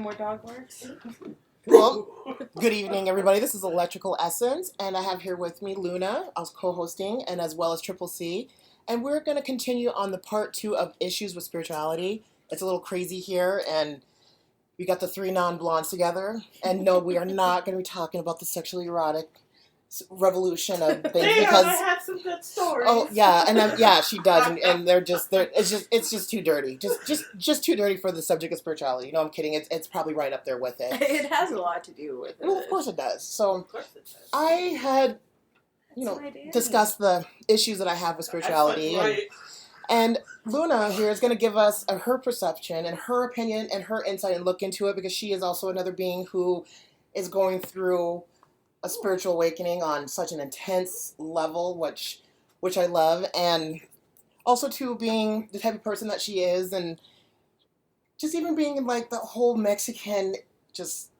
More dog works. Well, good evening, everybody. This is Electrical Essence, and I have here with me Luna, I was co-hosting, and as well as Triple C. And we're going to continue on the part 2 of issues with spirituality. It's a little crazy here, and we got the 3 non-blondes together. And no, we are not going to be talking about the sexually erotic revolution of things because I have some good stories. Oh yeah, and yeah, she does, and it's just too dirty, just too dirty for the subject of spirituality. You know, I'm kidding. It's probably right up there with it. It has a lot to do with it. Well, of course it does. So of course it does. I had, discussed the issues that I have with spirituality, and Luna here is going to give us her perception and her opinion and her insight and look into it because she is also another being who is going through a spiritual awakening on such an intense level, which I love, and also too being the type of person that she is, and just even being like the whole Mexican just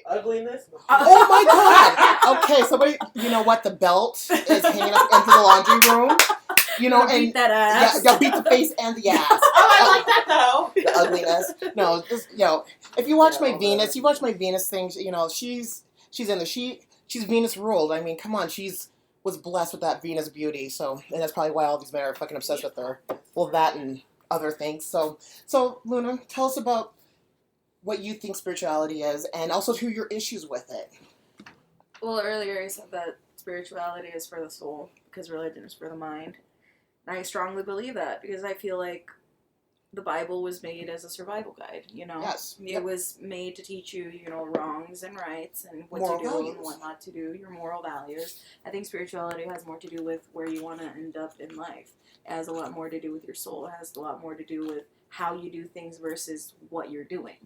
ugliness. Oh my God! Okay, somebody, you know what? The belt is hanging up into the laundry room. You know, and beat that ass. Yeah, beat the face and the ass. Oh, I like that though. The ugliness. No, just if you watch my Venus, you watch my Venus things. You know, she's in there. She's Venus ruled. I mean, come on, was blessed with that Venus beauty. So, and that's probably why all these men are fucking obsessed with her. Well, that and other things. So Luna, tell us about what you think spirituality is, and also to your issues with it. Well, earlier I said that spirituality is for the soul because religion is for the mind. And I strongly believe that because I feel like the Bible was made as a survival guide, you know? Yes. It was made to teach you, wrongs and rights and what moral to do values. and what not to do, your moral values. I think spirituality has more to do with where you want to end up in life. It has a lot more to do with your soul. It has a lot more to do with how you do things versus what you're doing.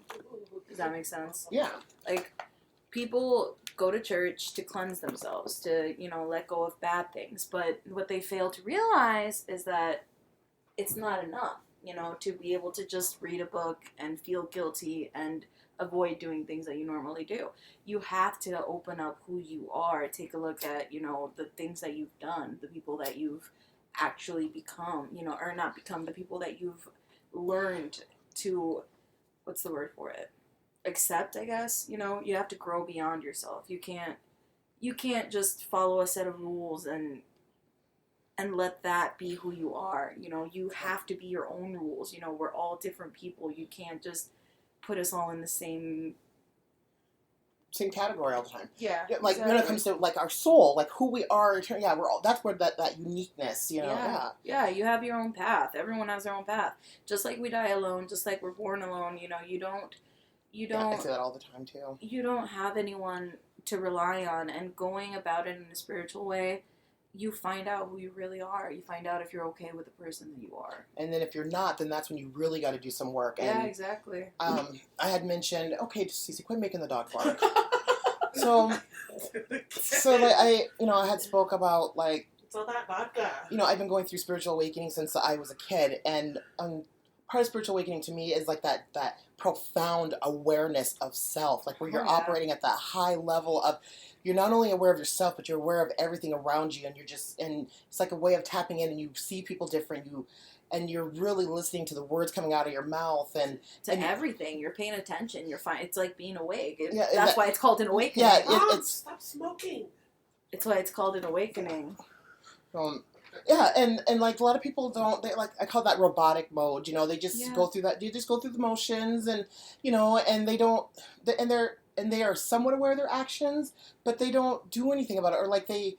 Does that make sense? Yeah. Like, people go to church to cleanse themselves, to, let go of bad things. But what they fail to realize is that it's not enough. To be able to just read a book and feel guilty and avoid doing things that you normally do. You have to open up who you are, take a look at, the things that you've done, the people that you've actually become, or not become, the people that you've learned to, what's the word for it? Accept, I guess. You have to grow beyond yourself. You can't just follow a set of rules and let that be who you are. You have to be your own rules. We're all different people. You can't just put us all in the same category all the time. Yeah. Like exactly. when it comes to like our soul, like who we are, yeah, we're all, that's where that uniqueness, Yeah, you have your own path. Everyone has their own path. Just like we die alone, just like we're born alone, you don't Yeah, I say that all the time too. You don't have anyone to rely on, and going about it in a spiritual way, you find out who you really are. You find out if you're okay with the person that you are. And then if you're not, then that's when you really got to do some work. And, yeah, exactly. I had mentioned, okay, Cece, quit making the dog bark. so like I had spoke about like. So that vodka. I've been going through spiritual awakening since I was a kid, and part of spiritual awakening to me is like that profound awareness of self, like where you're operating at that high level of. You're not only aware of yourself, but you're aware of everything around you, and and it's like a way of tapping in, and you see people different, and you're really listening to the words coming out of your mouth, and everything. You're paying attention. You're fine. It's like being awake. That's why it's called an awakening. Yeah, it's stop smoking. It's why it's called an awakening. Yeah, and like a lot of people don't. They I call that robotic mode. They just go through that. They just go through the motions, and and they don't. And they are somewhat aware of their actions, but they don't do anything about it, or like they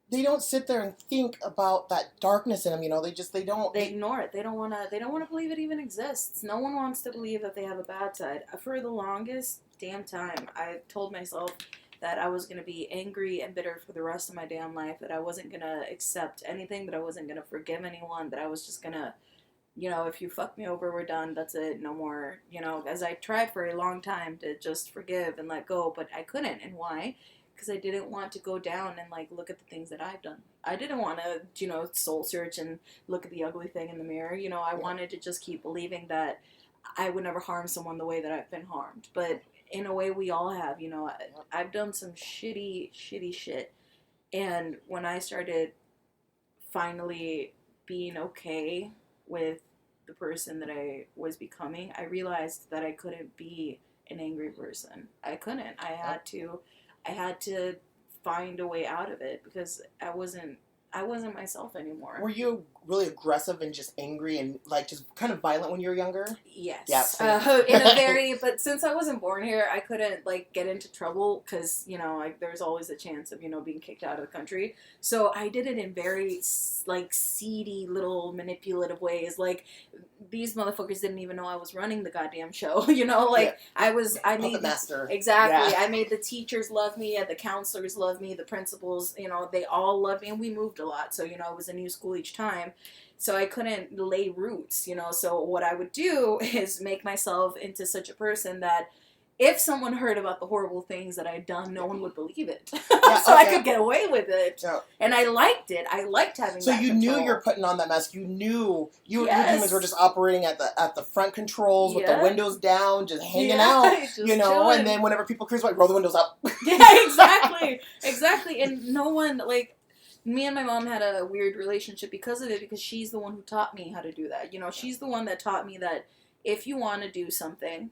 don't sit there and think about that darkness in them. They don't. They ignore it. They don't want to believe it even exists. No one wants to believe that they have a bad side. For the longest damn time, I told myself that I was gonna be angry and bitter for the rest of my damn life. That I wasn't gonna accept anything. That I wasn't gonna forgive anyone. That I was just gonna. If you fuck me over, we're done. That's it. No more. As I tried for a long time to just forgive and let go, but I couldn't. And why? Because I didn't want to go down and, look at the things that I've done. I didn't want to, soul search and look at the ugly thing in the mirror. I wanted to just keep believing that I would never harm someone the way that I've been harmed. But in a way, we all have. I've done some shitty shit. And when I started finally being okay with the person that I was becoming, I realized that I couldn't be an angry person. I couldn't. I had to find a way out of it because I wasn't myself anymore. Were you really aggressive and just angry and like just kind of violent when you were younger? Yes. Yeah, in a very, but since I wasn't born here, I couldn't like get into trouble because, you know, like there's always a chance of, you know, being kicked out of the country. So I did it in very like seedy little manipulative ways. Like these motherfuckers didn't even know I was running the goddamn show. You know, like I made the master. Exactly. Yeah. I made the teachers love me, the counselors love me, the principals, you know, they all loved me, and we moved a lot. So, you know, it was a new school each time. So I couldn't lay roots, you know. So what I would do is make myself into such a person that if someone heard about the horrible things that I'd done, no one would believe it. So I could get away with it. Yeah. And I liked it. I liked having so that you control. Knew you're putting on that mask. You knew your demons were just operating at the front controls with the windows down, just hanging out, just you know, chilling. And then whenever people cruise, like, roll the windows up. Yeah, exactly. Exactly. And no one, like, me and my mom had a weird relationship because of it, because she's the one who taught me how to do that. You know, she's the one that taught me that if you want to do something,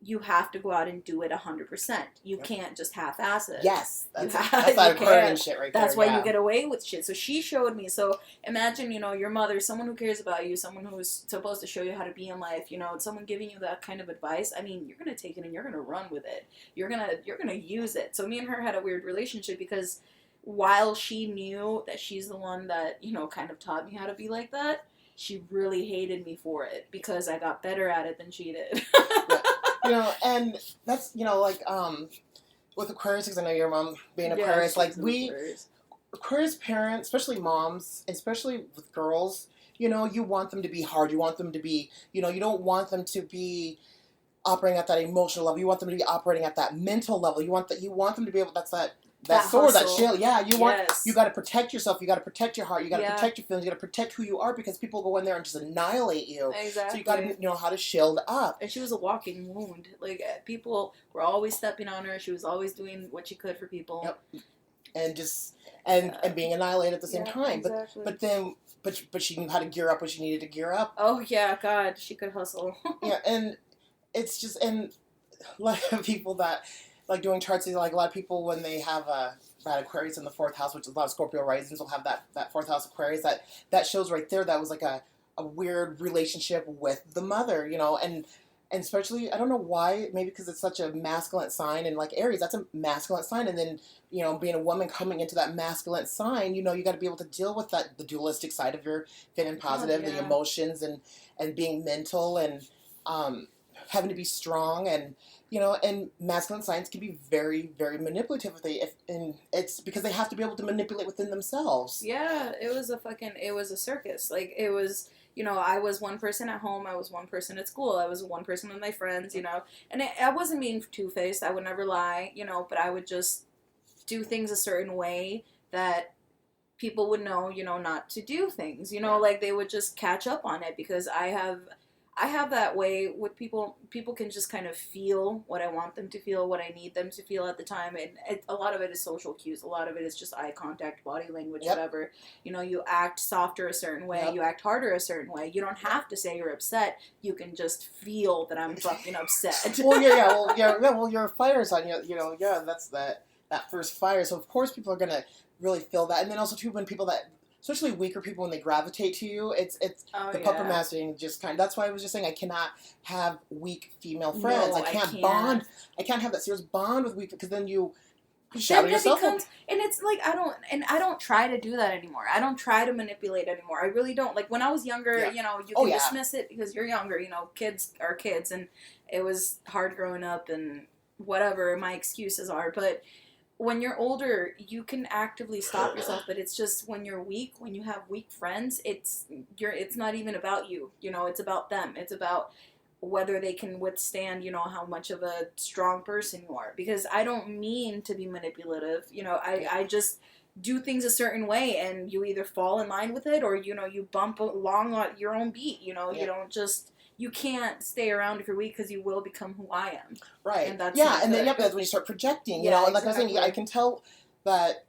you have to go out and do it 100%. You can't just half-ass it. Yes. That's that Aquarian shit right there. That's why you get away with shit. So she showed me. So imagine, you know, your mother, someone who cares about you, someone who's supposed to show you how to be in life, you know, someone giving you that kind of advice. I mean, you're going to take it and you're going to run with it. You're going to use it. So me and her had a weird relationship because while she knew that she's the one that, you know, kind of taught me how to be like that, she really hated me for it because I got better at it than she did. You know, and that's, you know, like, with Aquarius, because I know your mom being Aquarius, like, Aquarius parents, especially moms, especially with girls, you know, you want them to be hard, you want them to be, you know, you don't want them to be operating at that emotional level, you want them to be operating at that mental level, you want them to be able, that sword, that shield, you got to protect yourself, you got to protect your heart, you got to protect your feelings, you got to protect who you are, because people go in there and just annihilate you. Exactly. So you got to know how to shield up. And she was a walking wound. Like, people were always stepping on her. She was always doing what she could for people. Yep. And just and being annihilated at the same time. Exactly. But she knew how to gear up when she needed to gear up. Oh yeah, God, she could hustle. Yeah, and it's just, and a lot of people that like doing charts, like a lot of people when they have that Aquarius in the 4th house, which is a lot of Scorpio risings will have that 4th house Aquarius, that shows right there that was like a weird relationship with the mother, you know, and especially, I don't know why, maybe because it's such a masculine sign, and like Aries, that's a masculine sign, and then, you know, being a woman coming into that masculine sign, you know, you got to be able to deal with the dualistic side of your feminine positive, the emotions, and being mental, and having to be strong, and, you know, and masculine signs can be very, very manipulative and it's because they have to be able to manipulate within themselves. Yeah, it was a circus. Like, it was, you know, I was one person at home, I was one person at school, I was one person with my friends, you know, and I wasn't being two-faced, I would never lie, you know, but I would just do things a certain way that people would know, you know, not to do things, you know, like they would just catch up on it, because I have that way with people. People can just kind of feel what I want them to feel, what I need them to feel at the time. And a lot of it is social cues. A lot of it is just eye contact, body language, whatever. You know, you act softer a certain way. You act harder a certain way. You don't have to say you're upset. You can just feel that I'm fucking upset. Well, you're a fire sign. You know, that's that first fire. So, of course, people are going to really feel that. And then also, too, when people that... especially weaker people, when they gravitate to you, it's the puppet mastering just kind of, that's why I was just saying I cannot have weak female friends. No, I can't bond. I can't have that serious bond with weak, because then you shadow yourself. And it's like, I don't try to do that anymore. I don't try to manipulate anymore. I really don't. Like, when I was younger, you know, you can dismiss it because you're younger, you know, kids are kids, and it was hard growing up and whatever my excuses are, but when you're older, you can actively stop yourself, but it's just when you're weak, when you have weak friends, it's not even about you, you know, it's about them. It's about whether they can withstand, you know, how much of a strong person you are. Because I don't mean to be manipulative, you know, I just do things a certain way, and you either fall in line with it, or, you know, you bump along at your own beat, you know, you don't just... You can't stay around if you're weak, because you will become who I am. Right. And that's and then that's when you start projecting, you know, and like I was saying, I can tell that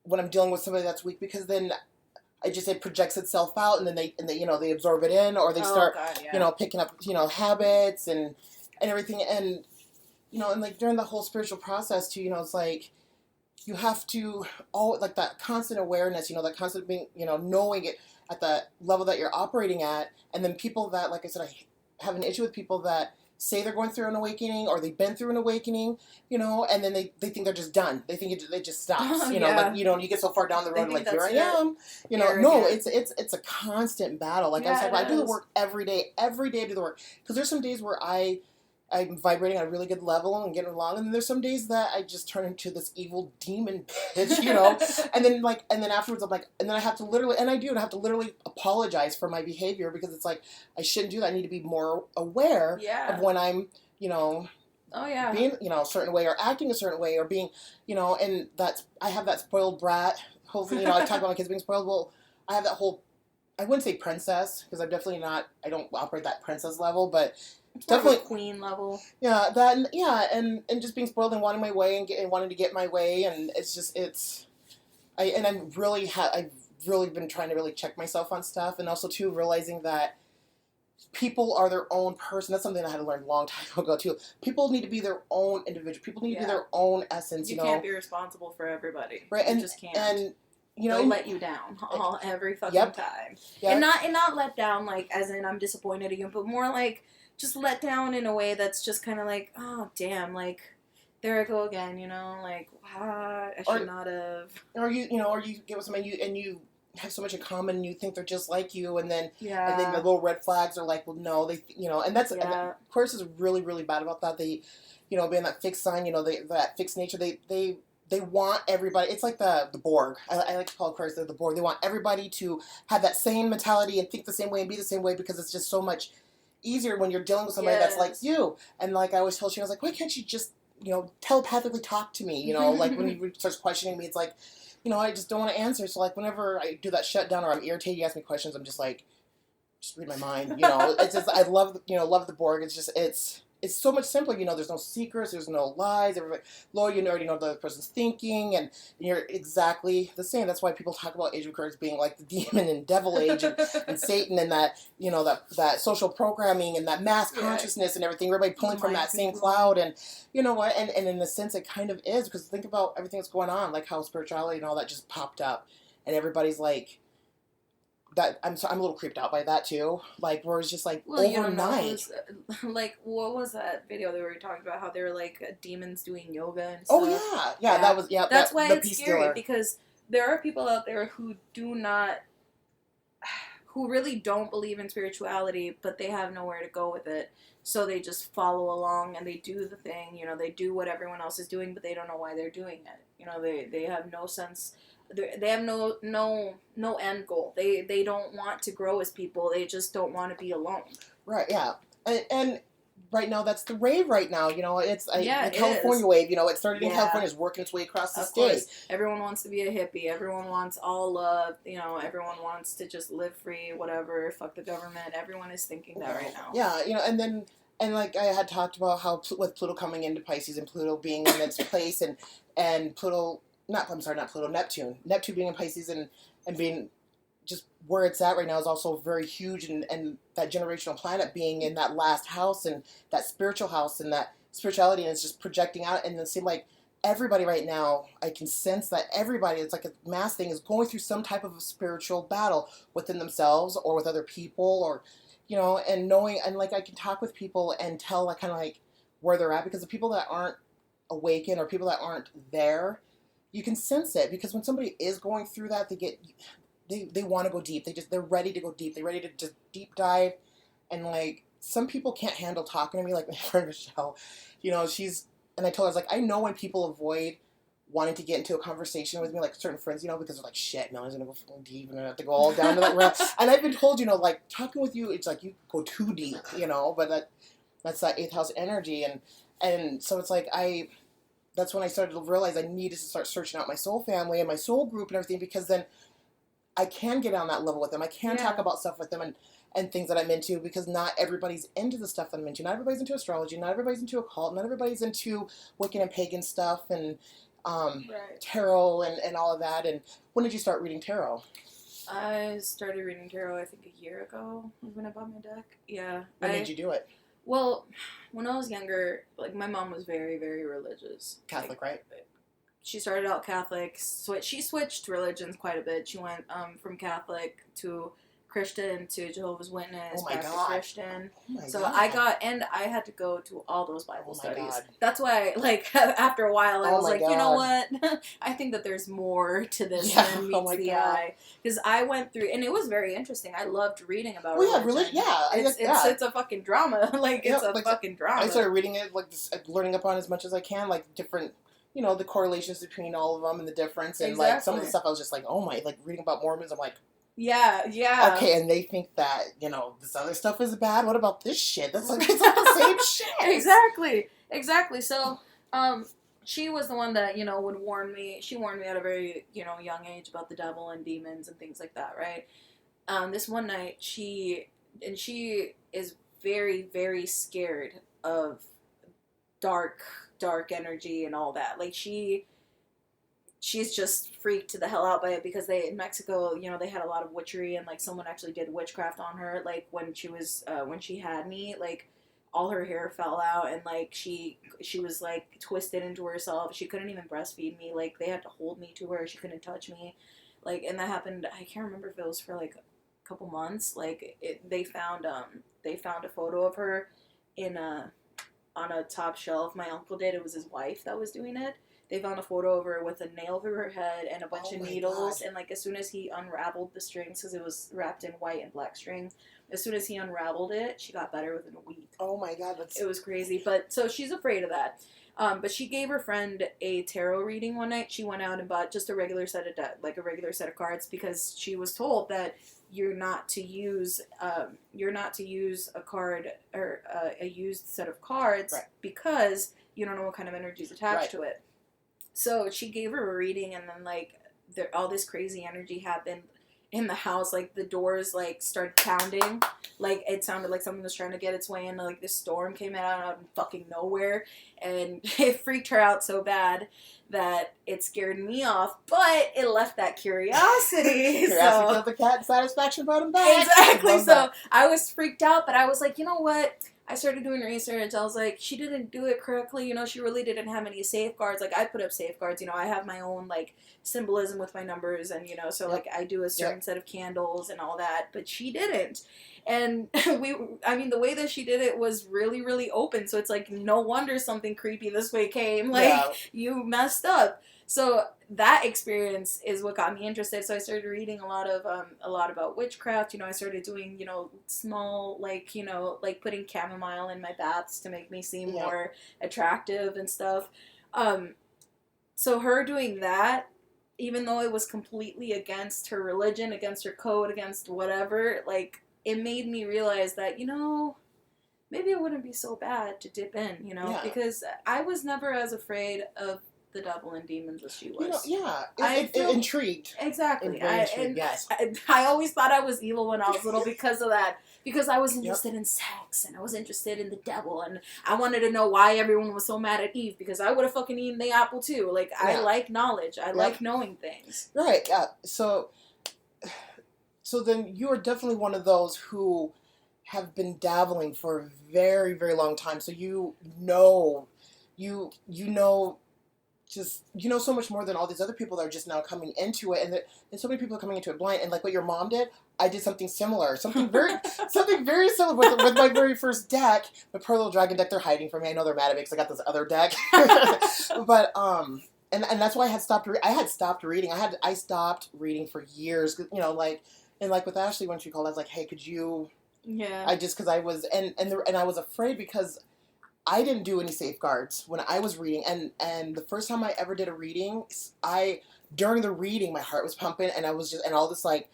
when I'm dealing with somebody that's weak, because then it projects itself out, and then they absorb it in, or they start, God, yeah. Picking up, habits and everything. And, and like during the whole spiritual process too, it's like, you have to, like that constant awareness, that constant being, knowing it at the level that you're operating at. And then people that, like I said, I have an issue with people that say they're going through an awakening, or they've been through an awakening, and then they think they're just done. They think it just stops, like, you get so far down the road, like, here I am, no, it's a constant battle. Like I said, I do the work every day I do the work. Because there's some days where I'm vibrating at a really good level and getting along, and then there's some days that I just turn into this evil demon bitch, and then afterwards I'm like, and then I have to literally, and I have to literally apologize for my behavior, because it's like, I shouldn't do that. I need to be more aware of when I'm, being, a certain way, or acting a certain way, or being, and I have that spoiled brat whole thing, I talk about my kids being spoiled. Well, I have that whole, I wouldn't say princess, because I'm definitely not, I don't operate that princess level, but it's definitely queen level. Yeah, that, and just being spoiled and wanting my way, and wanting to get my way, and I've really been trying to really check myself on stuff, and also too realizing that people are their own person. That's something I had to learn a long time ago too. People need to be their own individual. People need to be their own essence. You can't be responsible for everybody. Right, you just can't. And they'll let you down every fucking time. Yep. And not let down like as in I'm disappointed in you, but more like just let down in a way that's just kind of like, oh damn, like there I go again, like I should not have. Or you get with somebody and you have so much in common, and you think they're just like you, and then the little red flags are like, well, no, they, and that's of course is really, really bad about that. They, being that fixed sign, that fixed nature, they want everybody. It's like the Borg. I like to call Aquarius the Borg. They want everybody to have that same mentality and think the same way and be the same way, because it's just so much easier when you're dealing with somebody that's like you. And like I always told you, I was like, why can't you just, telepathically talk to me? Like when he starts questioning me, it's like, I just don't want to answer. So like whenever I do that shutdown or I'm irritated, you ask me questions, I'm just like, just read my mind. It's just, I love the Borg. It's just, it's so much simpler. There's no secrets, there's no lies. Everybody, Lord, you already know what the other person's thinking, and you're exactly the same. That's why people talk about Age of Aquarius being like the demon and devil age, and Satan, and that, that social programming and that mass consciousness and everything. Everybody pulling from that same cloud, and you know what? And in a sense, it kind of is, because think about everything that's going on, like how spirituality and all that just popped up, and everybody's like. That I'm a little creeped out by that too. Like where it's just like overnight. Like what was that video they were talking about? How they were like demons doing yoga and stuff. Oh yeah, that was That's why it's scary, because there are people out there who really don't believe in spirituality, but they have nowhere to go with it. So they just follow along and they do the thing. They do what everyone else is doing, but they don't know why they're doing it. They have no sense. They have no end goal. They don't want to grow as people. They just don't want to be alone. Right. Yeah. And right now that's the rave. Right now, it's the California wave. It started in California, it's working its way across the state. Course. Everyone wants to be a hippie. Everyone wants all love. Everyone wants to just live free. Whatever. Fuck the government. Everyone is thinking that right now. Yeah. And like I had talked about how with Pluto coming into Pisces and Pluto being in its place, and Pluto. Not Pluto, Neptune. Neptune being in Pisces and being just where it's at right now is also very huge, and that generational planet being in that last house and that spiritual house and that spirituality, and it's just projecting out, and it seems like everybody right now, I can sense that everybody, it's like a mass thing, is going through some type of a spiritual battle within themselves or with other people, or, and knowing, and like I can talk with people and tell like kind of like where they're at, because the people that aren't awakened or people that aren't there, you can sense it, because when somebody is going through that, they want to go deep. They're ready to go deep. They're ready to just deep dive. And like some people can't handle talking to me, like my friend Michelle, and I told her, I was like, I know when people avoid wanting to get into a conversation with me, like certain friends, because they're like, shit, no one's going to go fucking deep, and I have to go all down to that realm. And I've been told, like talking with you, it's like you go too deep, but that's that 8th house energy. And so it's like that's when I started to realize I needed to start searching out my soul family and my soul group and everything, because then I can get on that level with them. I can talk about stuff with them and things that I'm into, because not everybody's into the stuff that I'm into. Not everybody's into astrology. Not everybody's into occult. Not everybody's into Wiccan and pagan stuff and tarot and all of that. And when did you start reading tarot? I started reading tarot, I think, a year ago when I bought my deck. Yeah. What made you do it? Well, when I was younger, like, my mom was very, very religious. Catholic, right? She started out Catholic. So she switched religions quite a bit. She went from Catholic to Christian to Jehovah's Witness, back to Christian. I had to go to all those Bible studies. God. That's why, like, after a while, I was like, you know what? I think that there's more to this than meets the eye. Because I went through, and it was very interesting. I loved reading about religion. It's a fucking drama. Like, it's a fucking drama. I started reading it, like, learning up on as much as I can, like, different... You know, the correlations between all of them and the difference. And, like, some of the stuff I was just like, oh my, like, reading about Mormons, I'm like... Yeah. Okay, and they think that, you know, this other stuff is bad. What about this shit? That's like, it's all the same shit. Exactly. So, she was the one that, you know, would warn me. She warned me at a very, you know, young age about the devil and demons and things like that, right? This one night, she is very, very scared of dark energy and all that. Like, she's just freaked the hell out by it because in Mexico, you know, they had a lot of witchery and, like, someone actually did witchcraft on her. Like, when she had me, like, all her hair fell out and, like, she was, like, twisted into herself. She couldn't even breastfeed me. Like, they had to hold me to her. She couldn't touch me. Like, and that happened, I can't remember if it was for, like, a couple months. Like, they found a photo of her on a top shelf. My uncle did. It was his wife that was doing it. They found a photo of her with a nail through her head and a bunch of needles. God. And, like, as soon as he unraveled the strings, because it was wrapped in white and black string, as soon as he unraveled it, she got better within a week. Oh my God, it was crazy. But so she's afraid of that. But she gave her friend a tarot reading one night. She went out and bought just a regular set of cards because she was told that you're not to use a card or a used set of cards because you don't know what kind of energy is attached to it. So she gave her a reading, and then, like, all this crazy energy happened in the house. Like, the doors, like, started pounding. Like, it sounded like someone was trying to get its way in. Like, this storm came out of fucking nowhere, and it freaked her out so bad that it scared me off, but it left that curiosity. Curiosity killed the cat, satisfaction brought him back. Exactly. So I was freaked out, but I was like, you know what? I started doing research. I was like, she didn't do it correctly. You know, she really didn't have any safeguards. Like, I put up safeguards. You know, I have my own, like, symbolism with my numbers. And, you know, so, like, I do a certain set of candles and all that. But she didn't. And the way that she did it was really, really open. So it's like, no wonder something creepy this way came. Like, you messed up. So that experience is what got me interested. So I started reading a lot about witchcraft. You know, I started doing, you know, small, like, you know, like putting chamomile in my baths to make me seem more attractive and stuff. So her doing that, even though it was completely against her religion, against her code, against whatever, like, it made me realize that, you know, maybe it wouldn't be so bad to dip in, you know, because I was never as afraid of the devil and demons as she was. You know, it intrigued. Exactly. Yes. I always thought I was evil when I was little because of that. Because I was interested in sex, and I was interested in the devil, and I wanted to know why everyone was so mad at Eve, because I would have fucking eaten the apple too. Like, I like knowledge. I like knowing things. Right, yeah. So then you are definitely one of those who have been dabbling for a very, very long time. So you know so much more than all these other people that are just now coming into it, and so many people are coming into it blind. And like what your mom did, I did something similar, something very similar with my very first deck, the Pearl Little Dragon deck. They're hiding from me. I know they're mad at me because I got this other deck, but and that's why I had stopped. I had stopped reading. I stopped reading for years. You know, like with Ashley when she called, I was like, hey, could you? Yeah. Because I was and I was afraid because I didn't do any safeguards when I was reading, and the first time I ever did a reading, during the reading my heart was pumping, and I was just, and all this, like,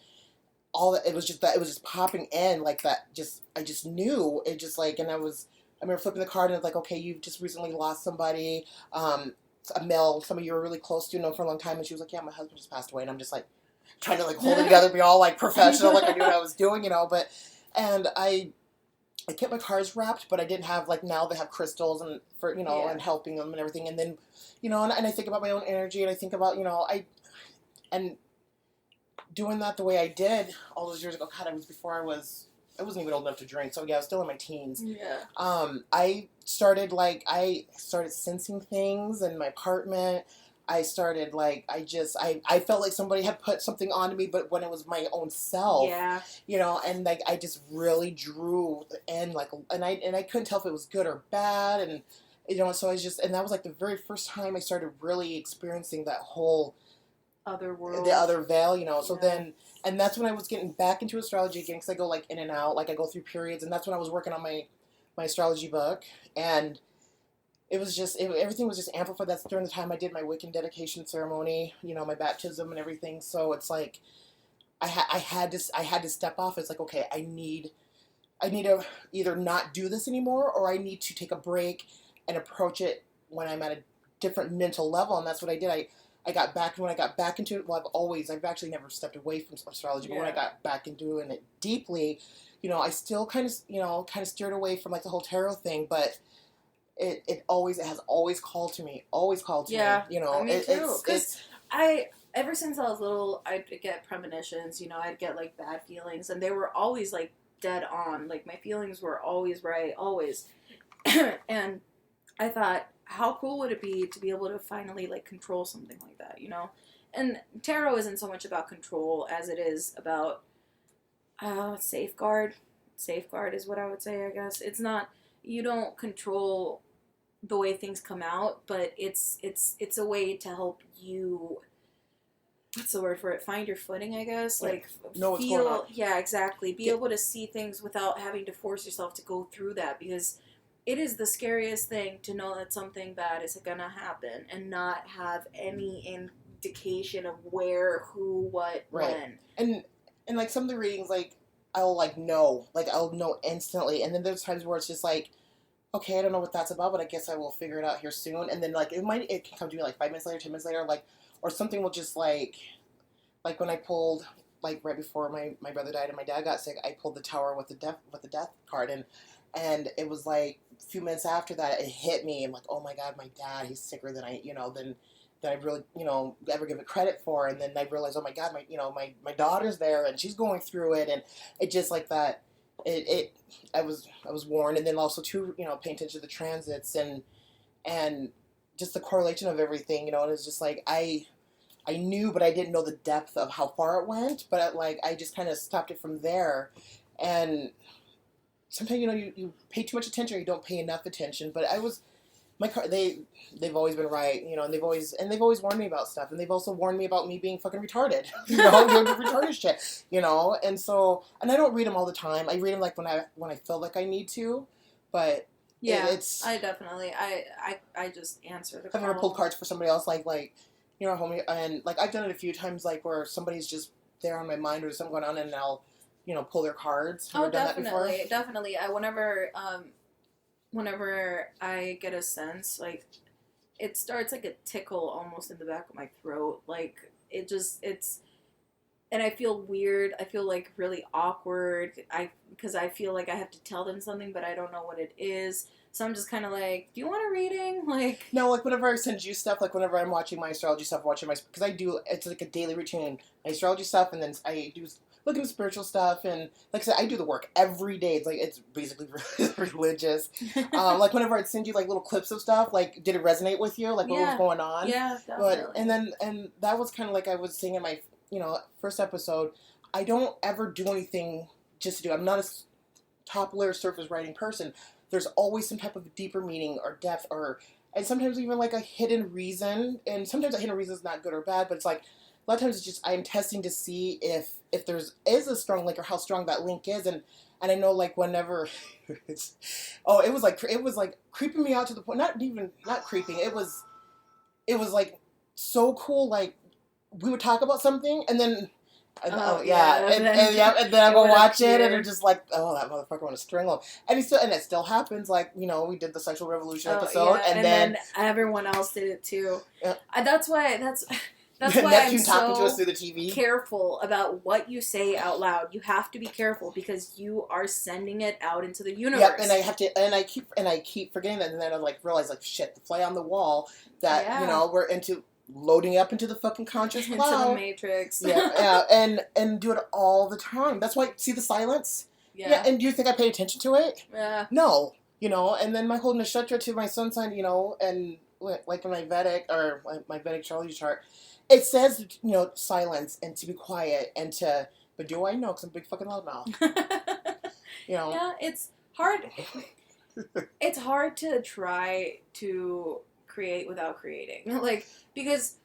it was just popping in like that. I just knew it, just like, and I remember flipping the card and it's like, okay, you've just recently lost somebody, a male, somebody you were really close to, for a long time, and she was like, yeah, my husband just passed away, and I'm just like trying to like hold it together, be all like professional, like I knew what I was doing, and I kept my cards wrapped, but I didn't have, like, now they have crystals and for, and helping them and everything. And then, and I think about my own energy, and I think about, and doing that the way I did all those years ago, God, it was before I wasn't even old enough to drink. So yeah, I was still in my teens. Yeah. I started sensing things in my apartment. I started I felt like somebody had put something onto me, but when it was my own self, Yeah. and like I just really drew in and I couldn't tell if it was good or bad, and so and that was like the very first time I started really experiencing that whole other world, the other veil, So yeah. then, and that's when I was getting back into astrology again, because I go like in and out, like I go through periods, and that's when I was working on my astrology book, and it was everything was just amplified. That's during the time I did my Wiccan dedication ceremony, my baptism and everything. So it's like I had to step off. It's like, okay, I need to either not do this anymore, or I need to take a break and approach it when I'm at a different mental level. And that's what I did. I got back, when I got back into it, well, I've actually never stepped away from astrology, but when I got back into doing it deeply, I still kind of steered away from like the whole tarot thing, but it has always called to me, yeah, me, me too. Because ever since I was little, I'd get premonitions, I'd get like bad feelings, and they were always like dead on. Like my feelings were always right, always. And I thought, how cool would it be to be able to finally like control something like that, And tarot isn't so much about control as it is about safeguard. Safeguard is what I would say, I guess. It's not, you don't control the way things come out, but it's a way to help you, what's the word for it? Find your footing, I guess. Like know what's going on. Yeah, exactly. Be able to see things without having to force yourself to go through that, because it is the scariest thing to know that something bad is gonna happen and not have any indication of where, who, what, when. And like some of the readings, like I'll know instantly, and then there's times where it's just like, okay, I don't know what that's about, but I guess I will figure it out here soon. And then like it can come to me like 5 minutes later, 10 minutes later, like, or something will just like when I pulled, like right before my brother died and my dad got sick, I pulled the Tower with the death card, and it was like a few minutes after that it hit me. I'm like, oh my God, my dad, he's sicker than than I really ever give it credit for. And then I realized, oh my God, my daughter's there and she's going through it, and it just like that. I was warned, and then also too, paying attention to the transits and just the correlation of everything, and it's just like I knew, but I didn't know the depth of how far it went. But I just kind of stopped it from there, and sometimes you pay too much attention or you don't pay enough attention. But they've always been right, and they've always warned me about stuff, and they've also warned me about me being fucking retarded, doing retarded shit, and so, and I don't read them all the time. I read them like when I feel like I need to, but yeah, I definitely I just answer the call. I've never pulled cards for somebody else, like homie, and like I've done it a few times, like where somebody's just there on my mind or there's something going on, and I'll pull their cards. Have you done that before? Definitely. Whenever I get a sense, like, it starts like a tickle almost in the back of my throat. Like, and I feel weird. I feel like really awkward. Because I feel like I have to tell them something, but I don't know what it is. So I'm just kind of like, do you want a reading? Like, no, like whenever I send you stuff, like whenever I'm watching my astrology stuff, because it's like a daily routine. My astrology stuff, and then I do look into spiritual stuff, and like I said, I do the work every day. It's basically religious. Like whenever I'd send you like little clips of stuff, like did it resonate with you? Like what was going on? Yeah, definitely. And that was kind of like I was saying in my first episode. I don't ever do anything just to do. I'm not a top layer surface writing person. There's always some type of deeper meaning or depth, and sometimes even like a hidden reason. And sometimes that hidden reason is not good or bad, but it's like a lot of times it's just I'm testing to see if is a strong link or how strong that link is. And I know like whenever it was like creeping me out to the point, not creeping. It was like so cool. Like we would talk about something and then. And then I go watch it, and they're just like, "Oh, that motherfucker want to strangle him," and it still happens. Like we did the sexual revolution episode, and then everyone else did it too. Yeah. That's why I'm talking to us through the TV. Careful about what you say out loud. You have to be careful because you are sending it out into the universe. Yep, and I have to, and I keep forgetting that, and then I realize shit, the fly on the wall that we're into. loading up into the fucking conscious cloud. Into the matrix. Yeah, and do it all the time. That's why, see the silence? Yeah, and do you think I pay attention to it? Yeah. No. And then my whole nakshatra to my sun sign, and like in my Vedic, or my Vedic astrology chart, it says, silence and to be quiet and to, but do I know? Because I'm a big fucking loudmouth. Yeah, it's hard. It's hard to try to create without creating. Like, because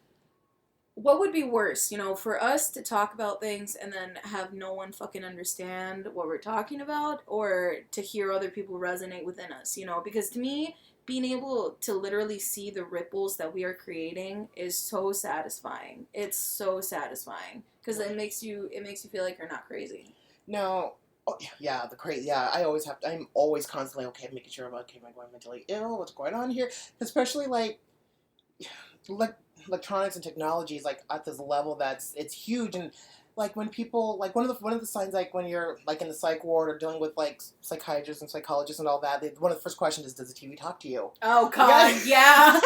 what would be worse, for us to talk about things and then have no one fucking understand what we're talking about, or to hear other people resonate within us, because to me, being able to literally see the ripples that we are creating is so satisfying. It's so satisfying because it makes you feel like you're not crazy. No. Oh, yeah, I always I'm always constantly, okay, making sure about, okay, am I going mentally ill? What's going on here? Especially, like electronics and technology is, like, at this level it's huge. And, like, when people, like, one of the signs, like, when you're, like, in the psych ward or dealing with, like, psychiatrists and psychologists and all that, one of the first questions is, does the TV talk to you? Oh, God, yeah.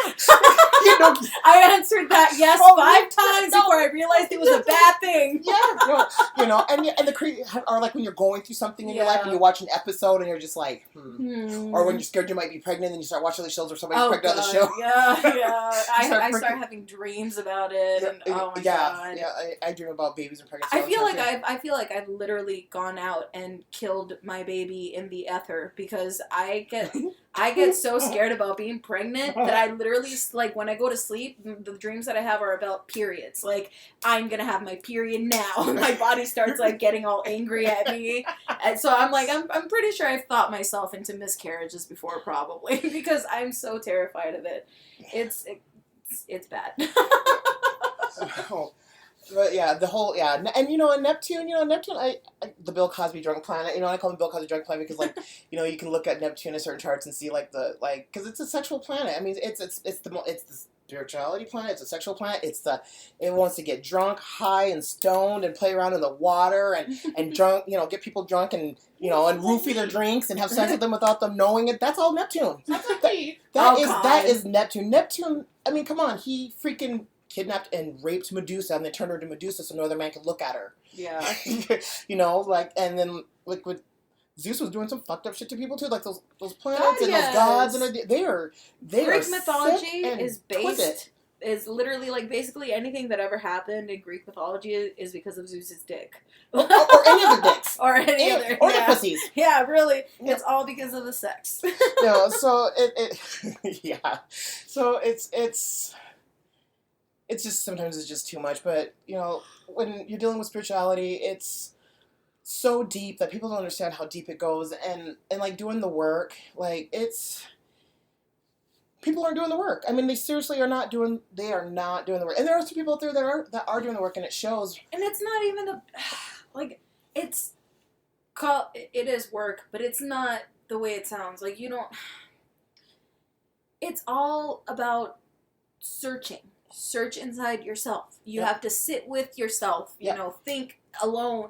You know, I answered that yes 5 times before I realized it was a bad thing. Yeah, and the or like when you're going through something in your life and you watch an episode and you're just like, or when you're scared you might be pregnant and you start watching the shows where somebody's pregnant on the show. Yeah. I start having dreams about it, and oh my God. Yeah, I dream about babies and pregnancy. I feel like I've literally gone out and killed my baby in the ether because I get so scared about being pregnant that I literally, like, when I go to sleep, the dreams that I have are about periods. Like, I'm gonna have my period now. My body starts, like, getting all angry at me. And so I'm like, I'm pretty sure I've thought myself into miscarriages before, probably, because I'm so terrified of it. It's bad. But yeah, and Neptune, the Bill Cosby drunk planet, I call him Bill Cosby drunk planet because, like, you can look at Neptune in certain charts and see, like, because it's a sexual planet. I mean, it's the spirituality planet, it's a sexual planet, it wants to get drunk, high, and stoned, and play around in the water, and drunk, get people drunk, and, and roofie their drinks, and have sex with them without them knowing it. That's all Neptune. That is Neptune. Neptune, I mean, come on, he freaking kidnapped and raped Medusa and then turned her into Medusa so no other man could look at her. Yeah. And then, like, with Zeus was doing some fucked up shit to people too, like those planets and those gods, and they are Greek mythology is literally, like, basically anything that ever happened in Greek mythology is because of Zeus's dick. or any other dicks. Or any other. Or the pussies. Yeah, really. Yeah. It's all because of the sex. So yeah. So it's just, sometimes it's just too much. But, when you're dealing with spirituality, it's so deep that people don't understand how deep it goes. And like, doing the work, like, people aren't doing the work. I mean, they seriously are not doing the work. And there are some people out there that are doing the work, and it shows. And it's not even it is work, but it's not the way it sounds. Like, it's all about searching. Search inside yourself. You have to sit with yourself, think alone,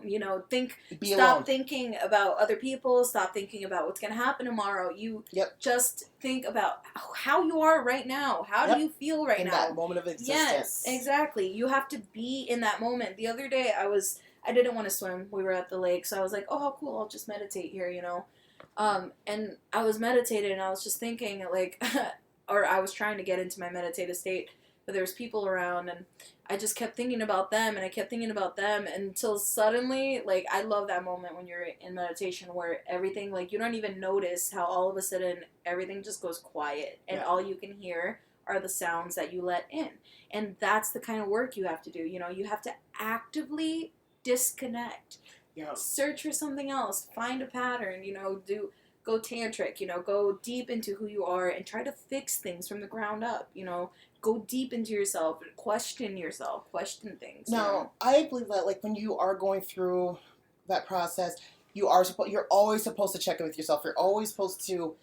stop thinking about other people, stop thinking about what's going to happen tomorrow. You just think about how you are right now. How do you feel right now? In that moment of existence. Yes, exactly. You have to be in that moment. The other day I didn't want to swim. We were at the lake, so I was like, oh, how cool, I'll just meditate here, and I was meditating, and I was just thinking, like, or I was trying to get into my meditative state, but there was people around, and I just kept thinking about them, and I kept thinking about them, until suddenly, like, I love that moment when you're in meditation where everything, like, you don't even notice how all of a sudden everything just goes quiet, and all you can hear are the sounds that you let in. And that's the kind of work you have to do. You have to actively disconnect. Search for something else. Find a pattern, go tantric, go deep into who you are and try to fix things from the ground up, go deep into yourself, question things. Now, I believe that, like, when you are going through that process, you're always supposed to check in with yourself. You're always supposed to,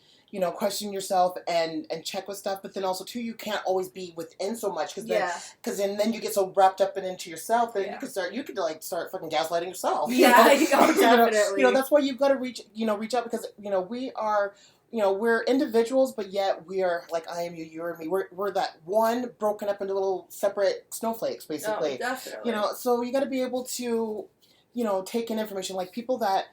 question yourself and check with stuff. But then also, too, you can't always be within so much because then you get so wrapped up and into yourself that you could start fucking gaslighting yourself. Yeah, definitely. That's why you've got to reach out, because we are we're individuals, but yet we are like I am you, you are me. We're that one broken up into little separate snowflakes, basically. Oh, definitely. So you got to be able to, take in information. Like people that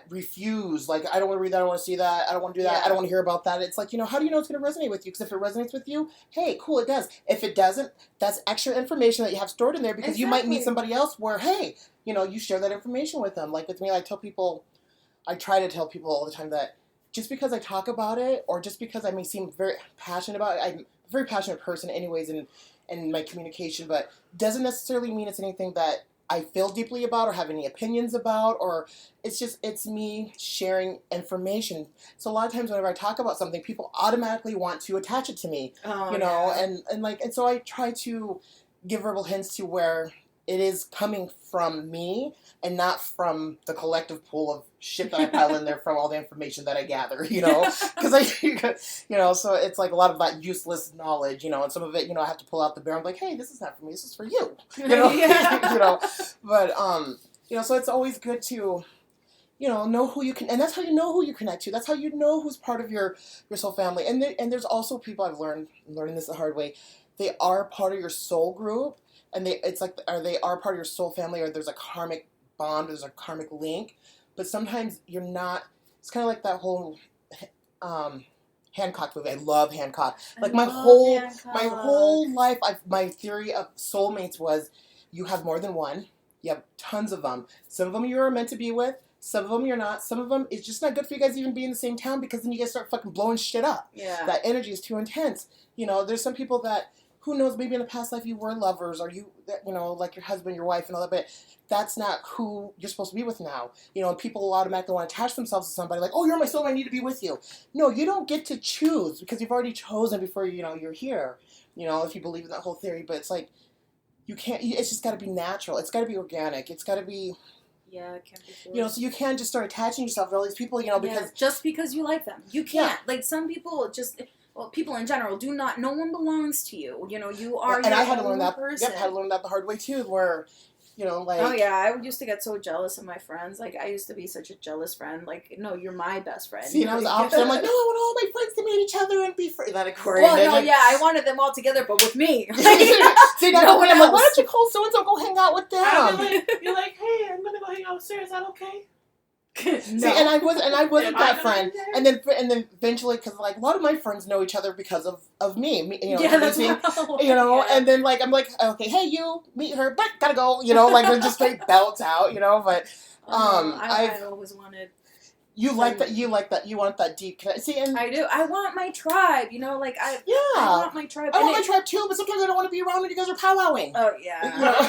refuse, like I don't want to read that, I don't want to see that, I don't want to do that, I don't want to hear about that. It's like, how do you know it's going to resonate with you? Because if it resonates with you, hey, cool, it does. If it doesn't, that's extra information that you have stored in there because you might meet somebody else where, hey, you share that information with them. Like with me, I try to tell people all the time that just because I talk about it or just because I may seem very passionate about it, I'm a very passionate person anyways in my communication, but doesn't necessarily mean it's anything that I feel deeply about or have any opinions about, or it's me sharing information. So a lot of times whenever I talk about something, people automatically want to attach it to me, and so I try to give verbal hints to where it is coming from me and not from the collective pool of shit that I pile in there from all the information that I gather, because so it's like a lot of that useless knowledge, and some of it, I have to pull out the bear. I'm like, hey, this is not for me, this is for you, but so it's always good to, know who you can, and that's how you know who you connect to. That's how you know who's part of your soul family. And there's also people I'm learning this the hard way. They are part of your soul group, and they are part of your soul family, or there's a karmic bond, there's a karmic link, but sometimes you're not. It's kind of like that whole Hancock movie. I love Hancock. Like my whole life, my theory of soulmates was you have more than one. You have tons of them. Some of them you're meant to be with. Some of them you're not. Some of them it's just not good for you guys to even be in the same town because then you guys start fucking blowing shit up. Yeah. That energy is too intense. There's some people that, who knows, maybe in a past life you were lovers or like your husband, your wife and all that, but that's not who you're supposed to be with now. People automatically want to attach themselves to somebody like, oh, you're my soulmate, I need to be with you. No, you don't get to choose because you've already chosen before, you're here, if you believe in that whole theory, but it's like, you can't, it's just got to be natural. It's got to be organic. It's got to be... Yeah, it can't be forced. So you can't just start attaching yourself to all these people, because... just because you like them. You can't. Yeah. Like, some people just... Well, people in general do not... No one belongs to you. You are your own person. Yep, I had to learn that the hard way, too, where... Oh, yeah, I used to get so jealous of my friends. Like, I used to be such a jealous friend. Like, no, you're my best friend. See, I was the opposite. I'm like, no, I want all my friends to meet each other and be friends. Well, no, yeah, I wanted them all together, but with me. See, no one else. Like, why don't you call so-and-so, go hang out with them? You're like, hey, I'm going to go hang out upstairs. Is that okay? No. See, and I wasn't that friend, and then eventually, because like a lot of my friends know each other because of me, that's and then like I'm like, okay, hey, you meet her, but gotta go, like they're just straight belts out, but I always wanted. You like that. You want that deep connection. See, and I do. I want my tribe. I want my tribe. I want my tribe too, but sometimes I don't want to be around when you guys are powwowing. Oh yeah.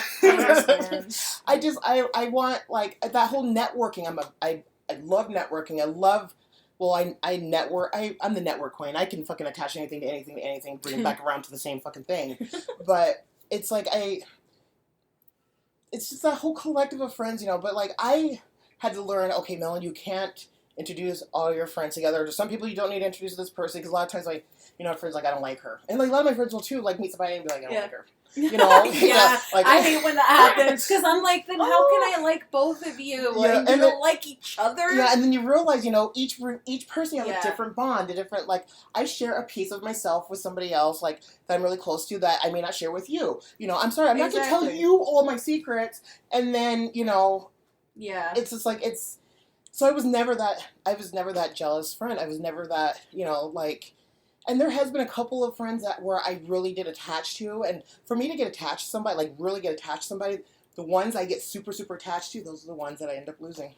I want like that whole networking. I love networking. I love. Well, I network. I'm the network queen. I can fucking attach anything to anything, bring it back around to the same fucking thing. But it's like it's just that whole collective of friends, But like I had to learn. Okay, Melon, you can't introduce all your friends together. There's some people you don't need to introduce to this person because a lot of times, like, friends like, I don't like her. And like a lot of my friends will too, like, meet somebody and be like, I don't like her. Yeah. Like, I hate when that happens because I'm like, then how can I like both of you? Like, you don't like each other? Yeah, and then you realize, each person has a different bond, a different, like, I share a piece of myself with somebody else, like, that I'm really close to that I may not share with you. I'm sorry, I'm not going to tell you all my secrets, and then, yeah, it's just like, so I was never that jealous friend. I was never that, and there has been a couple of friends where I really did attach to, and for me to get attached to somebody, like really get attached to somebody, the ones I get super, super attached to, those are the ones that I end up losing.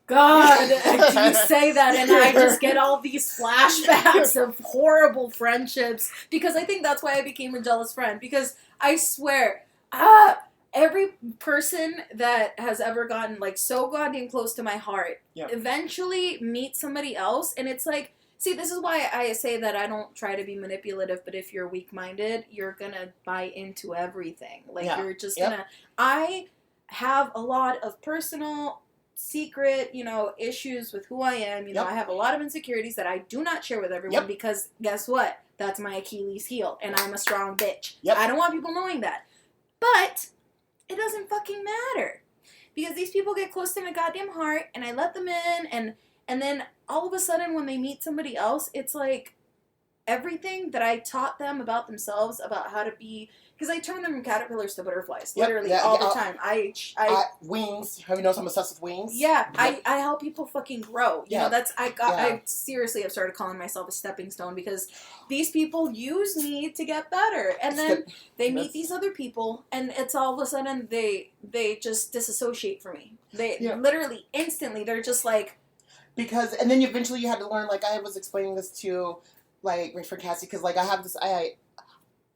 God, you say that and I just get all these flashbacks of horrible friendships, because I think that's why I became a jealous friend, because I swear, every person that has ever gotten, like, so goddamn close to my heart eventually meets somebody else, and it's like, see, this is why I say that I don't try to be manipulative, but if you're weak-minded, you're gonna buy into everything. Like, you're just gonna... I have a lot of personal, secret, issues with who I am. I have a lot of insecurities that I do not share with everyone because, guess what? That's my Achilles heel, and I'm a strong bitch. I don't want people knowing that. But... it doesn't fucking matter, because these people get close to my goddamn heart, and I let them in, and then all of a sudden when they meet somebody else, it's like everything that I taught them about themselves, about how to be, because I turn them from caterpillars to butterflies, literally all the time. Wings. Have you noticed I'm obsessed with wings? Yeah, I help people fucking grow. You know, that's I seriously have started calling myself a stepping stone because these people use me to get better, and then they meet these other people, and it's all of a sudden they just disassociate from me. They literally instantly they're just like, because, and then eventually you had to learn. Like I was explaining this to like my friend Cassie, because like I have this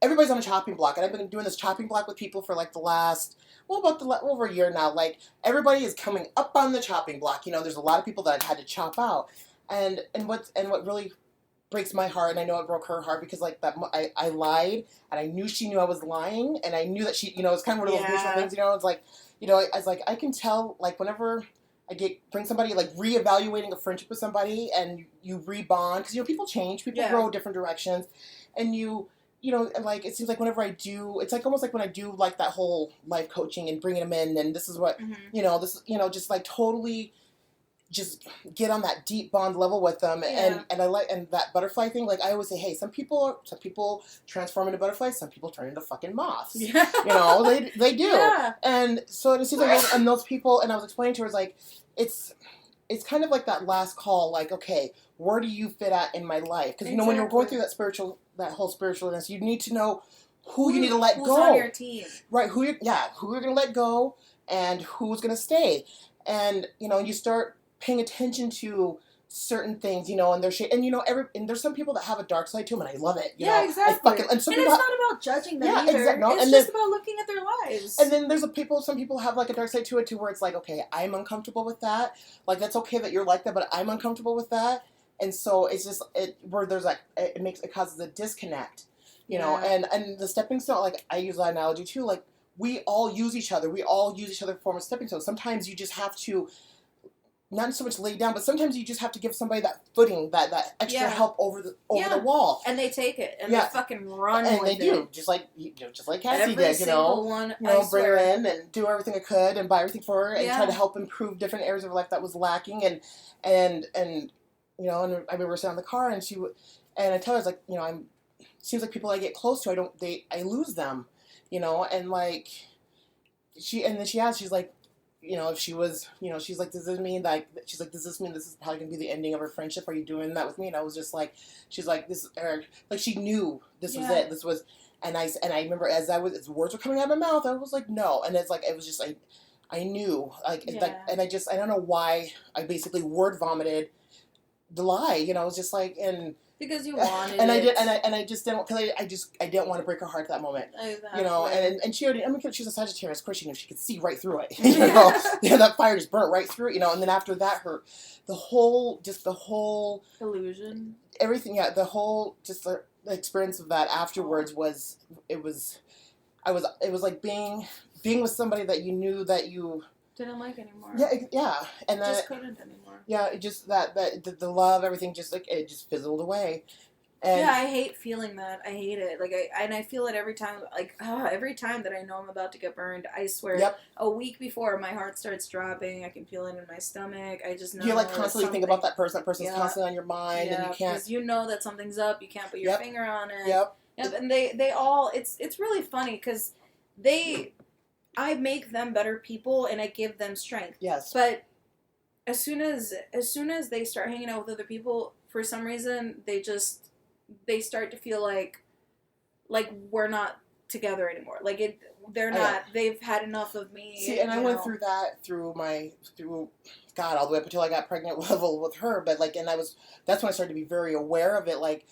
everybody's on a chopping block, and I've been doing this chopping block with people for like the last, over a year now. Like everybody is coming up on the chopping block. You know, there's a lot of people that I've had to chop out, and what really breaks my heart, and I know it broke her heart, because like that I lied, and I knew she knew I was lying, and I knew that she, you know, it's kind of one of those mutual things. You know, it's like, you know, I was like, I can tell, like whenever I bring somebody, like reevaluating a friendship with somebody, and you rebond, because you know people change, people grow different directions, and you know, like it seems like whenever I do, it's like almost like when I do like that whole life coaching and bringing them in, and this is what you know, this, you know, just like totally just get on that deep bond level with them, and I like, and that butterfly thing, like I always say, hey, some people transform into butterflies, some people turn into fucking moths. You know, they do, and so it seems like, and those people, and I was explaining to her, like it's kind of like that last call, like, okay, where do you fit at in my life? Because you know, when you're going through that whole spiritualness, you need to know who you need to let go. Who's on your team, right? Who you're going to let go, and who's going to stay, and you know, you start paying attention to certain things, you know, and and you know, and there's some people that have a dark side to them, and I love it. You know? Exactly. And it's not about judging them either. Exactly. No, it's just about looking at their lives. And then there's some people have like a dark side to it too, where it's like, okay, I'm uncomfortable with that. Like that's okay that you're like that, but I'm uncomfortable with that. And so it's just where there's like it causes a disconnect, you know. And the stepping stone, like I use that analogy too. Like we all use each other. We all use each other form of stepping stone. Sometimes you just have to. Not so much lay down, but sometimes you just have to give somebody that footing, that extra help over the wall, and they take it, and they fucking run, and with they do, just like Cassie did, you know, bring her in and do everything I could and buy everything for her and try to help improve different areas of her life that was lacking, and you know, and I remember we sat in the car, and I tell her, I was like, you know, seems like people I get close to, I lose them, you know, and like then she asked, she's like, you know, if she was, you know, she's like, does this mean like, she's like, does this mean this is probably going to be the ending of our friendship? Are you doing that with me? And I was just like, she's like, this, like she knew this was it. This was, and I remember as words were coming out of my mouth, I was like, no. And it's like, it was just like, I knew, like, and I don't know why I basically word vomited the lie, you know, I was just like, and because you wanted and I it. did, and I just didn't, because I didn't want to break her heart at that moment. Exactly. You know, and she already, I mean, she's a Sagittarius, of course she knew, she could see right through it. You know, that fire just burnt right through it, you know, and then after that, the whole illusion, everything, the whole, just the experience of that afterwards it was like being with somebody that you knew that you didn't like anymore. And that just couldn't anymore. Yeah, it just that the love, everything just like it just fizzled away. And I hate feeling that. I hate it. Like I feel it every time. Like every time that I know I'm about to get burned, I swear. A week before, my heart starts dropping. I can feel it in my stomach. I just know. You like constantly think about that person. That person's constantly on your mind, and you can't. Because you know that something's up. You can't put your finger on it. Yep. And they all. It's really funny because I make them better people, and I give them strength. Yes. But as soon as they start hanging out with other people, for some reason they start to feel like we're not together anymore. Like they're not. They've had enough of me. See, and I went through that through God, all the way up until I got pregnant level with her. But like, and that's when I started to be very aware of it. Like,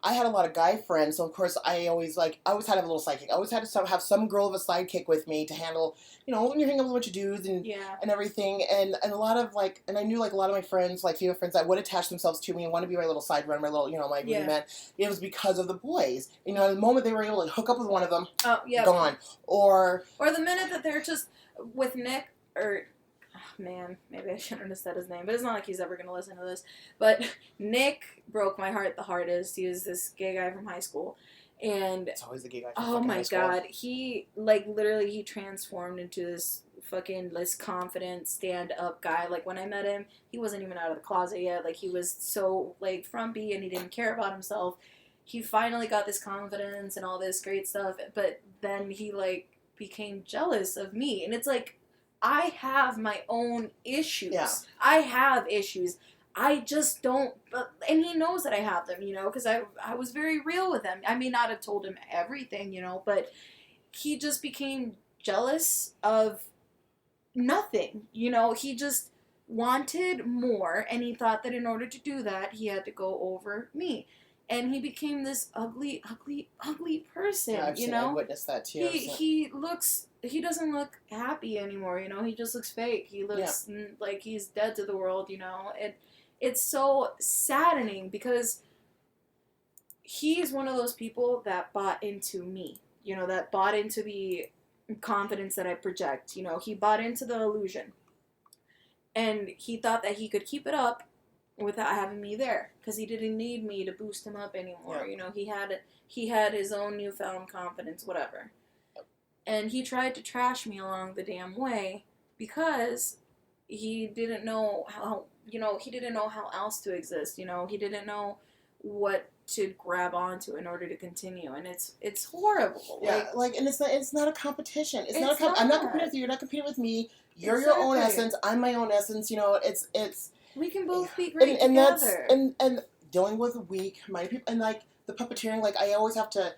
I had a lot of guy friends, so of course I always had a little sidekick. I always had to have some girl of a sidekick with me to handle, you know, when you're hanging out with a bunch of dudes and everything, and a lot of like, and I knew like a lot of my friends, like female friends, that would attach themselves to me and want to be my little side runner, my little, you know, my movie man. It was because of the boys. You know, the moment they were able to hook up with one of them, gone. Or the minute that they're just with Nick or. Man, maybe I shouldn't have said his name, but it's not like he's ever going to listen to this. But Nick broke my heart the hardest. He was this gay guy from high school. And it's always the gay guy from oh fucking my high school. god, he like literally he transformed into this confident stand-up guy. Like when I met him, he wasn't even out of the closet yet. Like he was so like frumpy and he didn't care about himself. He finally got this confidence and all this great stuff, but then he like became jealous of me. And it's like, I have my own issues. Yeah. I have issues. I just don't, and he knows that I have them, you know, because I was very real with him. I may not have told him everything, you know, but he just became jealous of nothing, you know. He just wanted more, and he thought that in order to do that, he had to go over me. And he became this ugly person, Yeah, you know. I've witnessed that too. He doesn't look happy anymore, you know. He just looks fake. He looks like he's dead to the world, you know. It's so saddening because he's one of those people that bought into me, you know, that bought into the confidence that I project, you know. He bought into the illusion. And he thought that he could keep it up without having me there, because he didn't need me to boost him up anymore. Yeah. You know, he had his own newfound confidence, whatever. And he tried to trash me along the damn way because he didn't know how, you know, he didn't know how else to exist, you know. He didn't know what to grab onto in order to continue, and it's horrible. Yeah, like and it's not a competition. It's not. I'm not competing with you. You're not competing with me. You're your own essence. I'm my own essence. You know, it's. We can both be great and together. And dealing with weak-minded people and like the puppeteering. Like I always have to.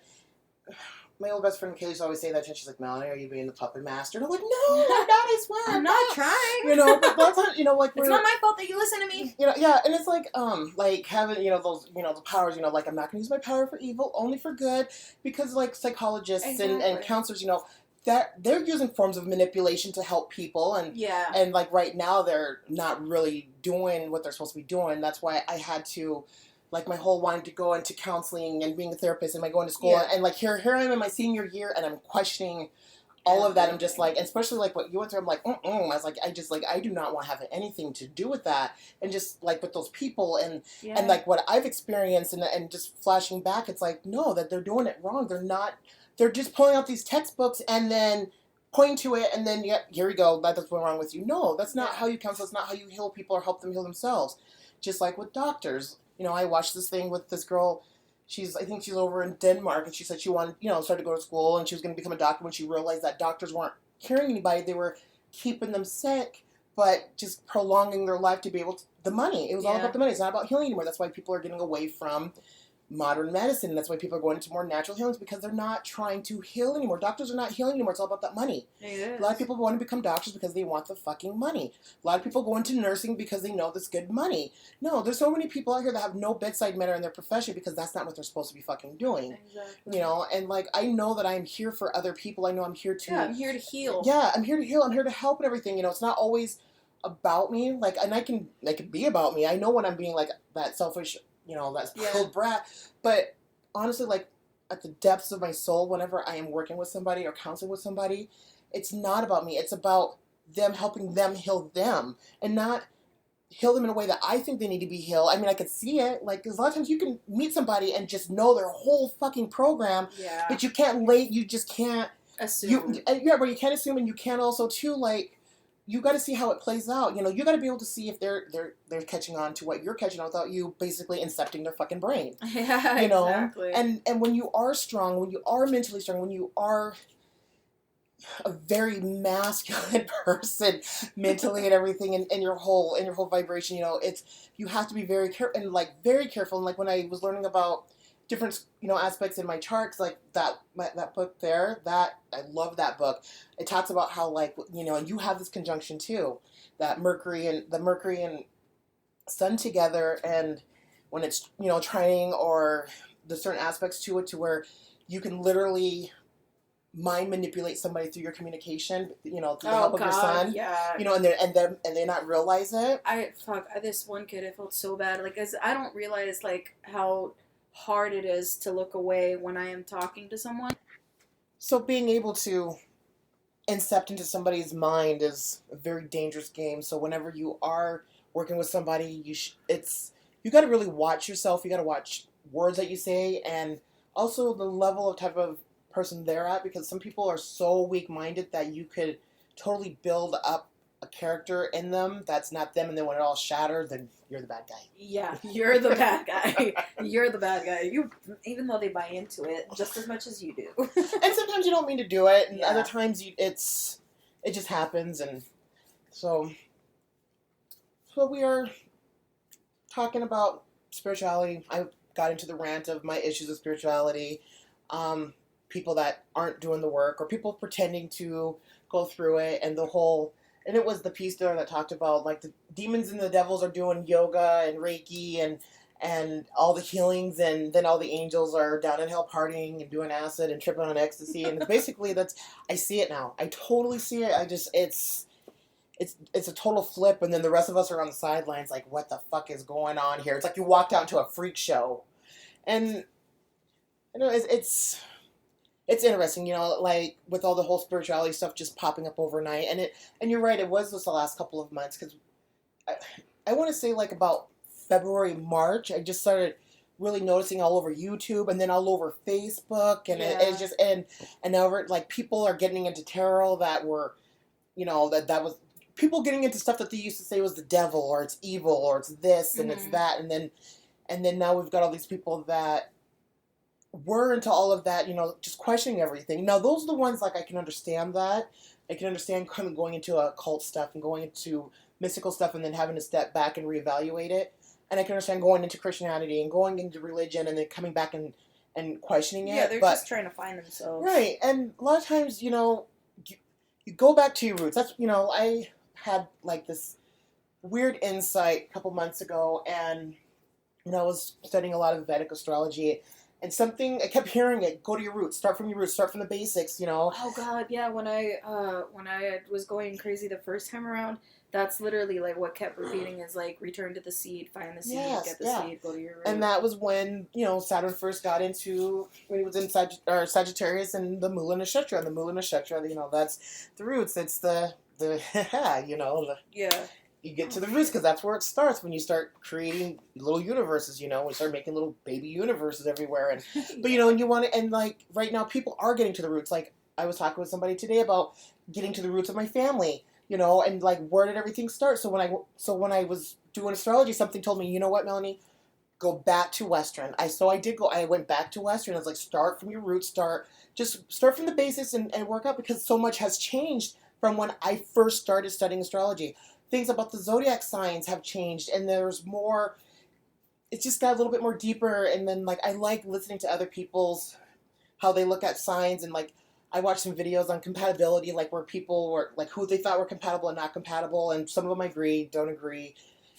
My old best friend Kaylee's always say that shit. She's like, Melanie, are you being the puppet master? And I'm like, no, I'm not. I swear, I'm not trying. You know, but lots of, you know, like it's not my fault that you listen to me. You know, yeah, and it's like having, you know, those, you know, the powers, you know, like I'm not gonna use my power for evil, only for good, because like psychologists and counselors, you know, that they're using forms of manipulation to help people, and like right now they're not really doing what they're supposed to be doing. That's why I had to. Like my whole wanting to go into counseling and being a therapist and like going to school and like here I am in my senior year and I'm questioning all of that. I'm just like, especially like what you went through. I'm like, I was like, I do not want to have anything to do with that. And just like with those people and like what I've experienced and just flashing back, it's like, no, that they're doing it wrong. They're not. They're just pulling out these textbooks and then pointing to it and then here we go. That's what's wrong with you. No, that's not how you counsel. It's not how you heal people or help them heal themselves. Just like with doctors. You know, I watched this thing with this girl. I think she's over in Denmark, and she said she wanted, you know, started to go to school, and she was going to become a doctor when she realized that doctors weren't curing anybody. They were keeping them sick, but just prolonging their life to be able to, the money. It was all about the money. It's not about healing anymore. That's why people are getting away from modern medicine. That's why people are going into more natural healings, because they're not trying to heal anymore. Doctors are not healing anymore. It's all about that money. A lot of people want to become doctors because they want the fucking money. A lot of people go into nursing because they know that's good money. No, there's so many people out here that have no bedside manner in their profession because that's not what they're supposed to be fucking doing. Exactly. You know, and like I know that I'm here for other people. I know I'm here to I'm here to heal. Yeah, I'm here to heal. I'm here to help and everything. You know, it's not always about me. Like, and I can be about me. I know when I'm being like that selfish, you know, that spoiled brat. But honestly, like, at the depths of my soul, whenever I am working with somebody or counseling with somebody, it's not about me. It's about them, helping them heal them, and not heal them in a way that I think they need to be healed. I mean, I could see it. Like, because a lot of times you can meet somebody and just know their whole fucking program, but you just can't assume. But you can't assume, and you can't also, too, like, you got to see how it plays out. You know, you got to be able to see if they're catching on to what you're catching on without you basically incepting their fucking brain. Yeah, you know? Exactly. And when you are strong, when you are mentally strong, when you are a very masculine person mentally and everything, and your whole vibration, you know, you have to be very careful and like very careful. And like when I was learning about different, you know, aspects in my charts, like that book there, that I love that book. It talks about how, like, you know, you have this conjunction too, that Mercury and Sun together, and when it's, you know, trining or the certain aspects to it, to where you can literally mind manipulate somebody through your communication, you know, through the help of your son, you know, and they not realize it. This one kid, I felt so bad, like, as I don't realize like how hard it is to look away when I am talking to someone. So being able to incept into somebody's mind is a very dangerous game. So whenever you are working with somebody, you got to really watch yourself. You got to watch words that you say, and also the level of type of person they're at, because some people are so weak-minded that you could totally build up a character in them that's not them, and then when it all shatters, then you're the bad guy. Yeah, you're the bad guy. You're the bad guy. You, even though they buy into it just as much as you do. And sometimes you don't mean to do it, and Yeah. other times it just happens, and so we are talking about spirituality. I got into the rant of my issues with spirituality, people that aren't doing the work, or people pretending to go through it, and and it was the piece there that talked about like the demons and the devils are doing yoga and Reiki and all the healings, and then all the angels are down in hell partying and doing acid and tripping on ecstasy, and basically I see it now. I totally see it. It's a total flip, and then the rest of us are on the sidelines like, what the fuck is going on here? It's like you walked out to a freak show. And you know, it's interesting, like with all the whole spirituality stuff just popping up overnight. And you're right, it was just the last couple of months, because I want to say like about February, March, I just started really noticing all over YouTube and then all over Facebook, and it's just and now we're like, people are getting into tarot that were, that was people getting into stuff that they used to say was the devil, or it's evil, or it's this and it's that, and then now we've got all these people that were into all of that, just questioning everything. Now those are the ones like I can understand that. I can understand kind of going into occult stuff and going into mystical stuff and then having to step back and reevaluate it. And I can understand going into Christianity and going into religion and then coming back and questioning it. Yeah, they're just trying to find themselves. Right. And a lot of times, you go back to your roots. That's, I had like this weird insight a couple months ago, and I was studying a lot of Vedic astrology, and something I kept hearing it: go to your roots, start from your roots, start from the basics. Oh God, yeah. When I was going crazy the first time around, that's literally like what kept repeating is like, return to the seed, find the seed, get the seed, go to your roots. And that was when Saturn first got into, when he was in Sagittarius and the Mula Nakshatra. And the Mula Nakshatra, that's the roots. It's the yeah. You get to the roots because that's where it starts, when you start creating little universes, when you start making little baby universes everywhere. And but and you want to, and like right now people are getting to the roots. Like I was talking with somebody today about getting to the roots of my family, and like where did everything start? So when I was doing astrology, something told me, you know what, Melanie, go back to Western. I went back to Western. I was like, start from your roots, start from the basics and work out, because so much has changed from when I first started studying astrology. Things about the zodiac signs have changed, and there's more. It's just got a little bit more deeper, and then like I like listening to other people's, how they look at signs, and like I watched some videos on compatibility, like where people were like who they thought were compatible and not compatible, and some of them I agree, don't agree,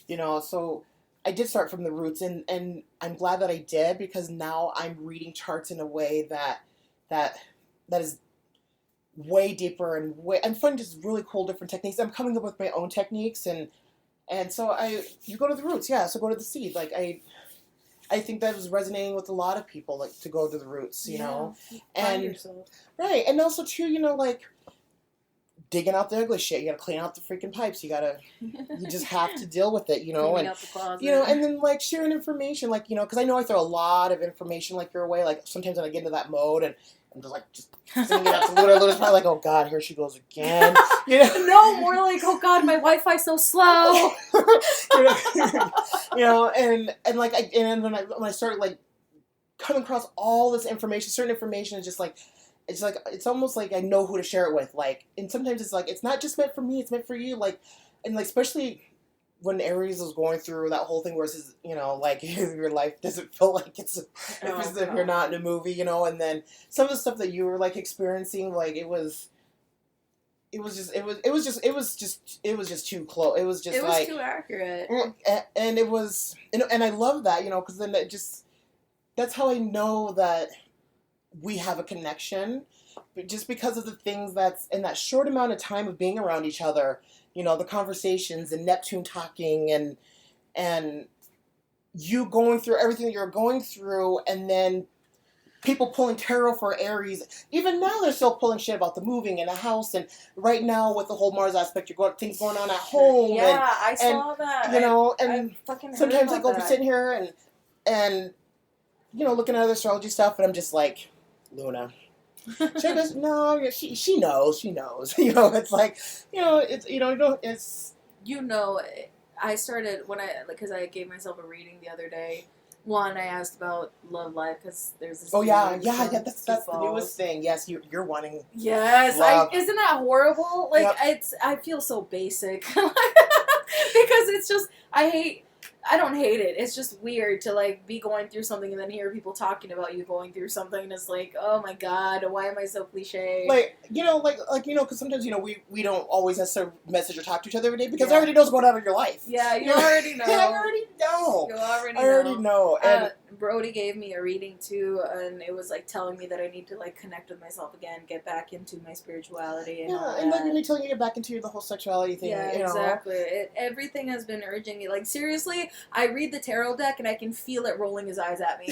So I did start from the roots, and I'm glad that I did, because now I'm reading charts in a way that is way deeper and I'm finding just really cool different techniques. I'm coming up with my own techniques, and so you go to the roots, so go to the seed. Like I think that was resonating with a lot of people, like to go to the roots, and find yourself. Right, and also too, like digging out the ugly shit. You gotta clean out the freaking pipes. You just have to deal with it, Cleaning and out the closet. and then like sharing information, like because I know I throw a lot of information like your way. Like sometimes when I get into that mode and I'm just singing it out to Luna's probably like, oh God, here she goes again. No, more like, oh God, my Wi-Fi's so slow. And like when I started like coming across all this information, certain information is just like. It's almost like I know who to share it with, like, and sometimes it's like, it's not just meant for me, it's meant for you, like, and like, especially when Aries was going through that whole thing where it's, like, your life doesn't feel like it's if you're not in a movie, and then some of the stuff that you were, like, experiencing, like, it was just too close, it was like, too accurate, and it was, and I love that, because then it just, that's how I know that we have a connection, just because of the things that's in that short amount of time of being around each other, the conversations and Neptune talking and you going through everything that you're going through, and then people pulling tarot for Aries. Even now they're still pulling shit about the moving and the house, and right now with the whole Mars aspect, things going on at home. Yeah, I saw that. And sometimes I go sitting here and looking at other astrology stuff, and I'm just like, Luna. She goes, no, she knows. It's like, it's. I started because I gave myself a reading the other day. One, I asked about love life because there's this. Oh yeah. That's the newest thing. Yes, you're wanting. Yes, love. isn't that horrible? Like Yep. I feel so basic because it's just I don't hate it. It's just weird to like be going through something and then hear people talking about you going through something and it's like, oh my god, why am I so cliche? Because sometimes we don't always necessarily message or talk to each other every day because I already know what's going on in your life. Yeah, you already know. I already know. You already I already know. And Brody gave me a reading too, and it was like telling me that I need to like connect with myself again, get back into my spirituality and all that. And like me telling you to get back into the whole sexuality thing. Yeah, exactly. Everything has been urging me. Like seriously, I read the tarot deck and I can feel it rolling his eyes at me.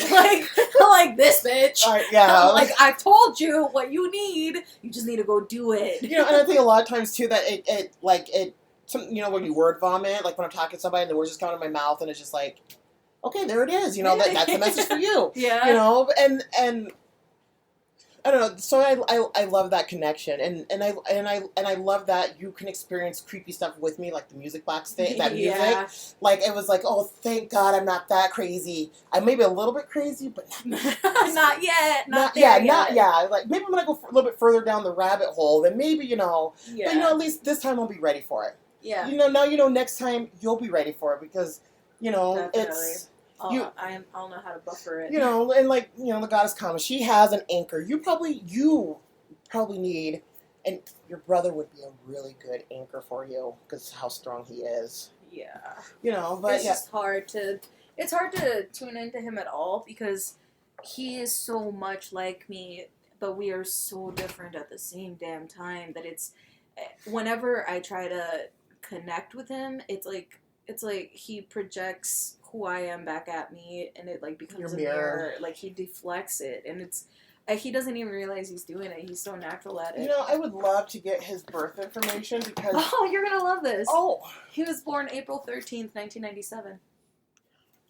like this bitch. Like I've told you what you need. You just need to go do it. And I think a lot of times too that it when you word vomit, like when I'm talking to somebody and the words just come out of my mouth and it's just like, okay, there it is. That's the message for you. Yeah. And I don't know. So I love that connection, and I love that you can experience creepy stuff with me, like the music box thing. That music, like it was like, oh, thank God, I'm not that crazy. I may be a little bit crazy, but not yet. Not yet. Like maybe when I go a little bit further down the rabbit hole, then maybe Yeah. But at least this time I'll be ready for it. Yeah. Now next time you'll be ready for it because Definitely. it's. I'll know how to buffer it. And like, the goddess Kama, she has an anchor. You probably need, and your brother would be a really good anchor for you because how strong he is. Yeah. But it's just hard to tune into him at all because he is so much like me, but we are so different at the same damn time that it's, whenever I try to connect with him, it's like he projects who I am back at me, and it like becomes a mirror. Like he deflects it, and it's he doesn't even realize he's doing it. He's so natural at it. I would love to get his birth information because you're gonna love this. Oh, he was born April 13th, 1997.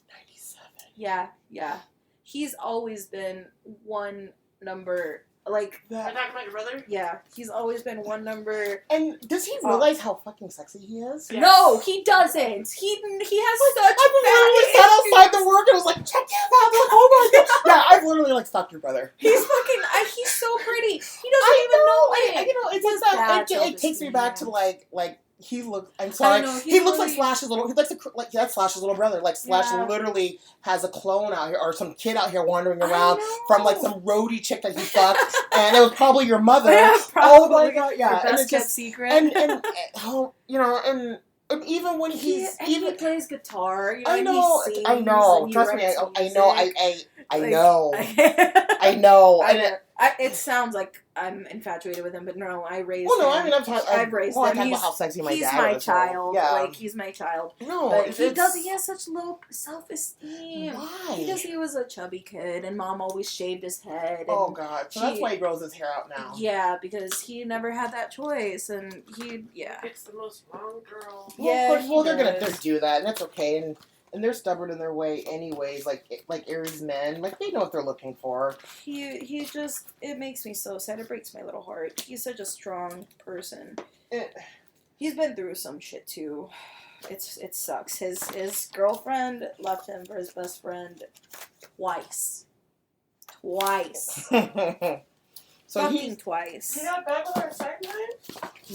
97. Yeah. He's always been one number. Like that. Are you talking about your brother? Yeah, he's always been one number. And does he realize how fucking sexy he is? Yes. No, he doesn't. He has such. I've literally sat outside the work and was like, check this out. Oh my god. Yeah, I've literally stalked your brother. He's fucking. He's so pretty. He doesn't even know it. It's like that. It takes me back to like. He looks. I'm sorry. He looks like Slash's little. He looks like that's Slash's little brother. Like Slash literally has a clone out here, or some kid out here wandering around from like some roadie chick that he fucked, and it was probably your mother. Yeah, oh my god! Yeah, and it's just secret. And even when he plays guitar. I know. I know. Trust me. I know. I know. It sounds like I'm infatuated with him, but no, I raised him. I've raised him. I talk about how sexy my dad is. He's my child. Yeah. Like, he's my child. No, but he has such low self-esteem. Why? Because he was a chubby kid, and mom always shaved his head. And oh, God. So that's why he grows his hair out now. Yeah, because he never had that choice, and It's the most wrong girl. Well, they're going to do that, and that's okay, and they're stubborn in their way anyways, like Aries men. Like, they know what they're looking for. He just, it makes me so sad. It breaks my little heart. He's such a strong person. He's been through some shit, too. It sucks. His girlfriend left him for his best friend twice. So fucking twice. He got back with her second time?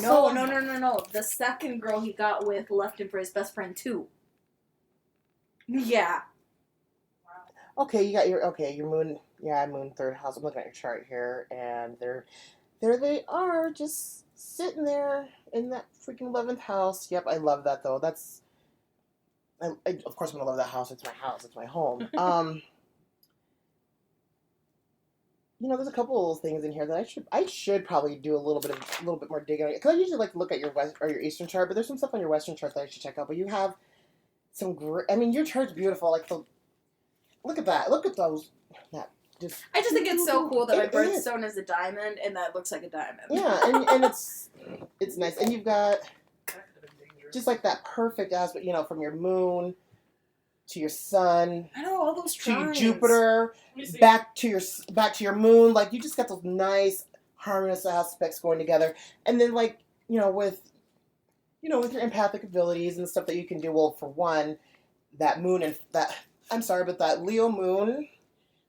No. The second girl he got with left him for his best friend, too. Yeah. Okay, you got your moon. Yeah, moon third house. I'm looking at your chart here, and there they are, just sitting there in that freaking 11th house. Yep, I love that though. Of course I'm gonna love that house. It's my house. It's my home. There's a couple of things in here that I should probably do a little bit more digging on it, because I usually like to look at your west or your eastern chart, but there's some stuff on your western chart that I should check out. But you have some great. I mean, your chart's beautiful. Like look at that. Look at those. I just think it's so cool that my birthstone is a diamond, and that looks like a diamond. Yeah, and it's nice, and you've got just like that perfect aspect, from your moon to your sun, I know all those to your trines. Jupiter, back to your moon. Like, you just got those nice harmonious aspects going together. And then, like, with your empathic abilities and stuff that you can do, well, for one, that moon and that, I'm sorry, but that Leo moon,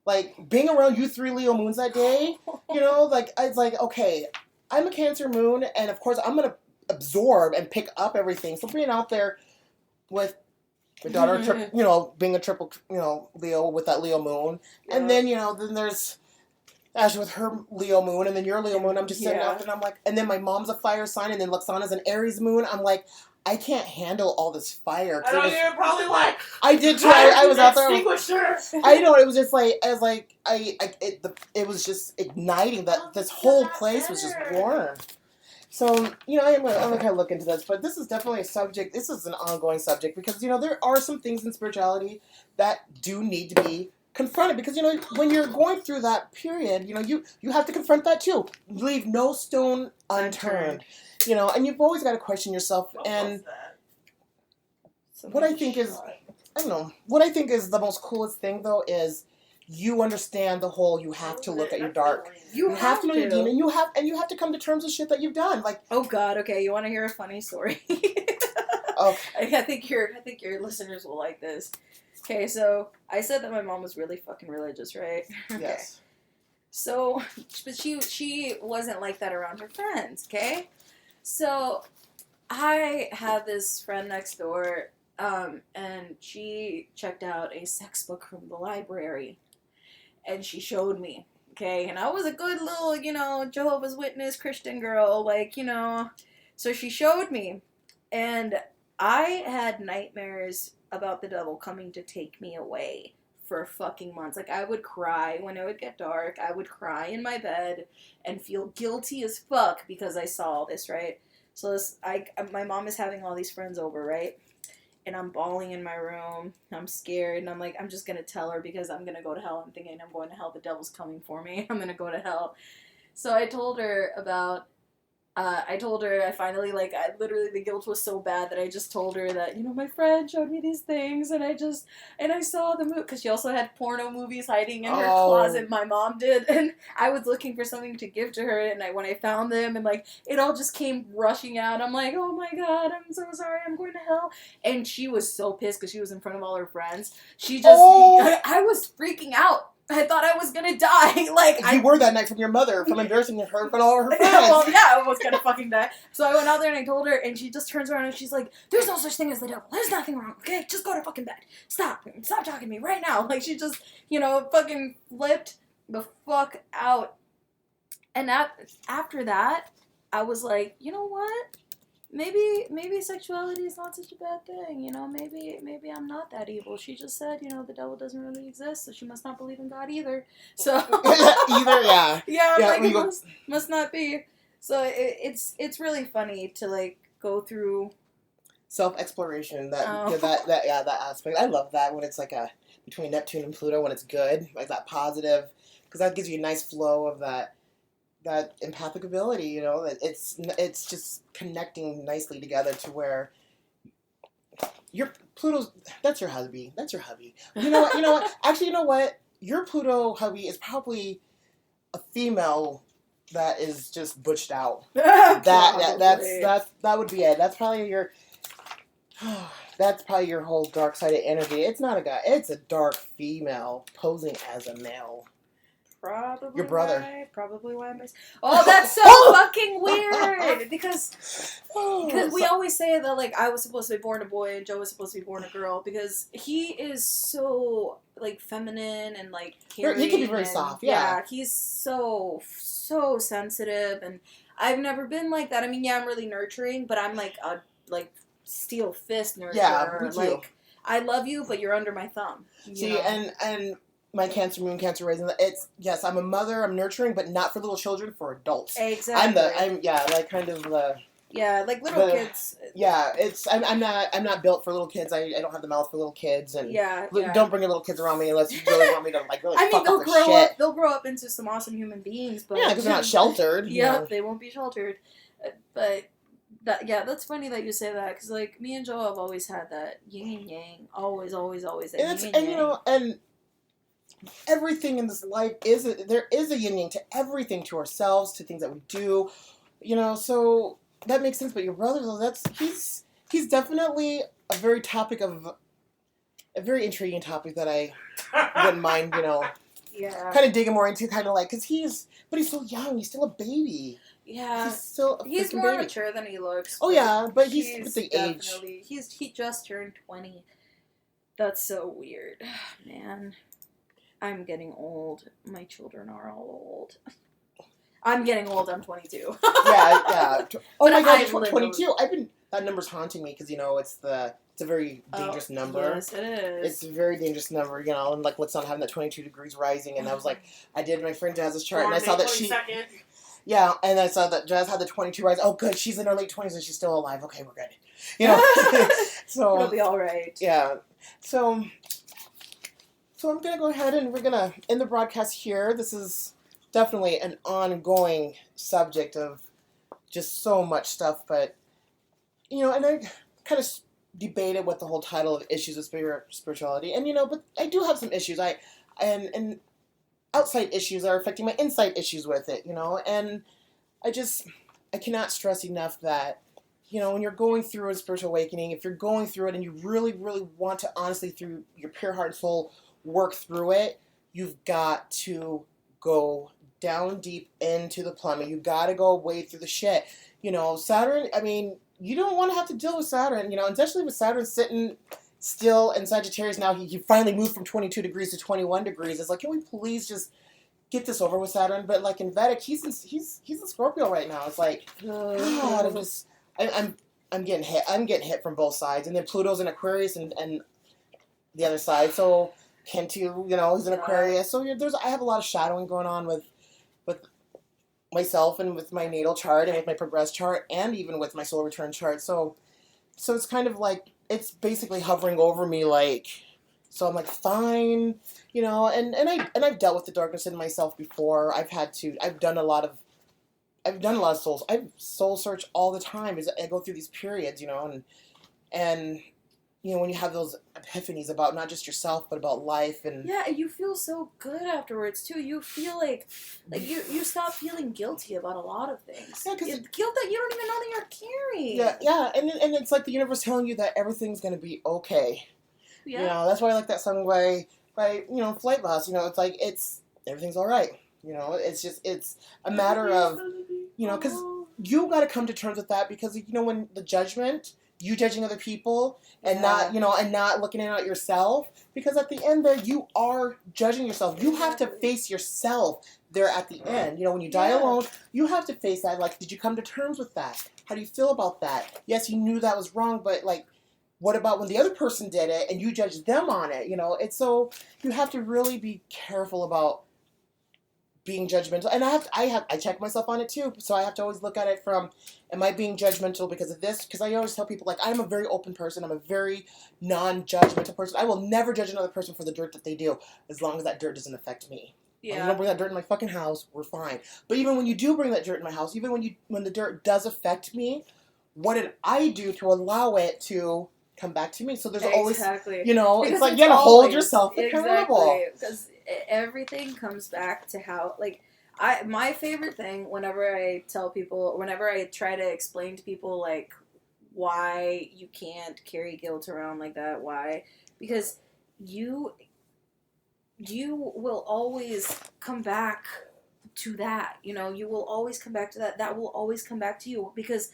like, being around you 3 Leo moons that day, like, it's like, okay, I'm a Cancer moon, and of course I'm going to absorb and pick up everything. So being out there with my daughter, being a triple, Leo with that Leo moon. Yeah. And then, then there's Ashley with her Leo moon, and then your Leo moon. I'm just sitting out there, and I'm like, and then my mom's a fire sign, and then Luxana's an Aries moon. I'm like, I can't handle all this fire. I know, you're probably like... I did too. I was out there. Extinguisher. I know, it was just like, it was just igniting that this whole place was just warm. So, I'm going to kind of look into this, but this is definitely a subject, this is an ongoing subject, because, there are some things in spirituality that do need to be confronted, because, when you're going through that period, you have to confront that too. Leave no stone unturned, and you've always got to question yourself, and what I think is, what I think is the most coolest thing, though, is you understand the whole, you have to look at your dark. You have to know your demon. You have to come to terms with shit that you've done. Like, oh God, okay, you want to hear a funny story? Okay. I think your listeners will like this. Okay, so I said that my mom was really fucking religious, right? Okay. Yes. So, but she wasn't like that around her friends, okay? So, I had this friend next door, and she checked out a sex book from the library. And she showed me, okay? And I was a good little, Jehovah's Witness Christian girl, like, So she showed me. And I had nightmares about the devil coming to take me away for fucking months. Like, I would cry when it would get dark. I would cry in my bed and feel guilty as fuck because I saw all this, right? So my mom is having all these friends over, right? And I'm bawling in my room. I'm scared. And I'm like, I'm just going to tell her because I'm going to go to hell. I'm thinking I'm going to hell. The devil's coming for me. I'm going to go to hell. So I told her about, I finally, literally the guilt was so bad that I just told her that, my friend showed me these things. And I saw the movie. Because she also had porno movies hiding in her closet. My mom did. And I was looking for something to give to her. And when I found them, and it all just came rushing out. I'm like, oh my God, I'm so sorry. I'm going to hell. And she was so pissed because she was in front of all her friends. She just, I was freaking out. I thought I was gonna die. You were that night from your mother, from embarrassing her in front of all her friends. Well, yeah, I was gonna fucking die. So I went out there and I told her, and she just turns around and she's like, "There's no such thing as the devil. There's nothing wrong. Okay, just go to fucking bed. Stop talking to me right now." She just, fucking flipped the fuck out. And after that, I was like, you know what? Maybe sexuality is not such a bad thing, maybe I'm not that evil. She just said, the devil doesn't really exist, so she must not believe in God either. So either, yeah. Yeah, it must not be. So it's really funny to go through self-exploration, that aspect. I love that when it's between Neptune and Pluto, when it's good, that positive, because that gives you a nice flow of that empathic ability, it's just connecting nicely together to where your Pluto's, that's your hubby. You know what? Actually, you know what? Your Pluto hubby is probably a female that is just butched out. That would be it. That's probably your whole dark sided energy. It's not a guy. It's a dark female posing as a male. Probably your brother. Probably why I'm. Oh, that's so fucking weird. Because we always say that I was supposed to be born a boy and Joe was supposed to be born a girl, because he is so feminine and caring. He can be very soft. Yeah, he's so sensitive, and I've never been like that. I mean, I'm really nurturing, but I'm a steel fist nurturer. Yeah, me too. I love you, but you're under my thumb. See, and my Cancer moon, Cancer rising. It's, yes, I'm a mother. I'm nurturing, but not for little children. For adults. Exactly. Little kids. Yeah, I'm not built for little kids. I don't have the mouth for little kids, and don't bring your little kids around me unless you really want me to really fuck up their shit. They'll grow up into some awesome human beings, but because they're not sheltered. Yeah, they won't be sheltered. But That's funny that you say that, because like me and Joe have always had that yin and yang, always that yin and yang. You know, and everything in this life there is a yin yang to everything, to ourselves, to things that we do, you know. So that makes sense. But your brother, though, he's definitely a very intriguing topic that I wouldn't mind, you know, kind of digging more into, kind of like, because he's so young, he's still a baby. Yeah, he's still he's more baby. mature than he looks. Oh yeah, but he's with the age. He just turned 20. That's so weird, man. I'm getting old. My children are all old. I'm getting old. I'm 22. yeah. Oh my god, 22. That number's haunting me, because you know it's a very dangerous number. Yes, it is. It's a very dangerous number, you know, and like what's not having that 22 degrees rising, and I was like, my friend Jazz this chart, and I saw that yeah, and I saw that Jazz had the 22 rise. Oh, good, she's in her late 20s and she's still alive. Okay, we're good. You know, so it'll be all right. Yeah, so I'm gonna go ahead and we're gonna end the broadcast here. This is definitely an ongoing subject of just so much stuff, but you know, and I kind of debated what the whole title of Issues of Spirituality, and you know, but I do have some issues. And outside issues are affecting my inside issues with it, you know, and I cannot stress enough that, you know, when you're going through a spiritual awakening, if you're going through it and you really, really want to honestly, through your pure heart and soul, work through it, you've got to go down deep into the plumbing. You've got to go wade through the shit. You know, Saturn, I mean, you don't want to have to deal with Saturn, you know, especially with Saturn sitting still in Sagittarius. Now he finally moved from 22 degrees to 21 degrees. It's like, can we please just get this over with, Saturn? But like in Vedic, he's in Scorpio right now. It's like, God, I'm getting hit. I'm getting hit from both sides, and then Pluto's in Aquarius and the other side. So Kentu, you know, he's in Aquarius. So I have a lot of shadowing going on with myself and with my natal chart and with my progress chart and even with my solar return chart. So it's kind of like, it's basically hovering over me, like, so I'm like, fine, you know, and I've dealt with the darkness in myself before. I've done a lot of souls. I soul search all the time as I go through these periods, you know, and you know, when you have those epiphanies about not just yourself but about life, and yeah, you feel so good afterwards too. You feel like you stop feeling guilty about a lot of things. Yeah, because guilt that you don't even know that you're carrying. Yeah, and it's like the universe telling you that everything's gonna be okay. Yeah. You know, that's why I like that song by you know, Flight Boss. You know, it's like everything's all right. You know, it's a matter of, you know, because you got to come to terms with that, because you know, when the judgment, you judging other people and not, you know, and not looking at yourself, because at the end there you are judging yourself. You have to face yourself there at the end. You know, when you die alone, you have to face that. Like, did you come to terms with that? How do you feel about that? Yes, you knew that was wrong, but like, what about when the other person did it and you judged them on it? You know, it's so, you have to really be careful about being judgmental. And I check myself on it too. So I have to always look at it from, am I being judgmental because of this? Because I always tell people, like, I'm a very open person. I'm a very non-judgmental person. I will never judge another person for the dirt that they do, as long as that dirt doesn't affect me. Yeah. I don't bring that dirt in my fucking house, we're fine. But even when you do bring that dirt in my house, even when the dirt does affect me, what did I do to allow it to come back to me? So there's always, you know, because it's like you gotta hold yourself accountable. Because everything comes back to how, like, my favorite thing whenever I tell people, whenever I try to explain to people, like, why you can't carry guilt around like that, why? Because you will always come back to that, you know, you will always come back to that. That will always come back to you, because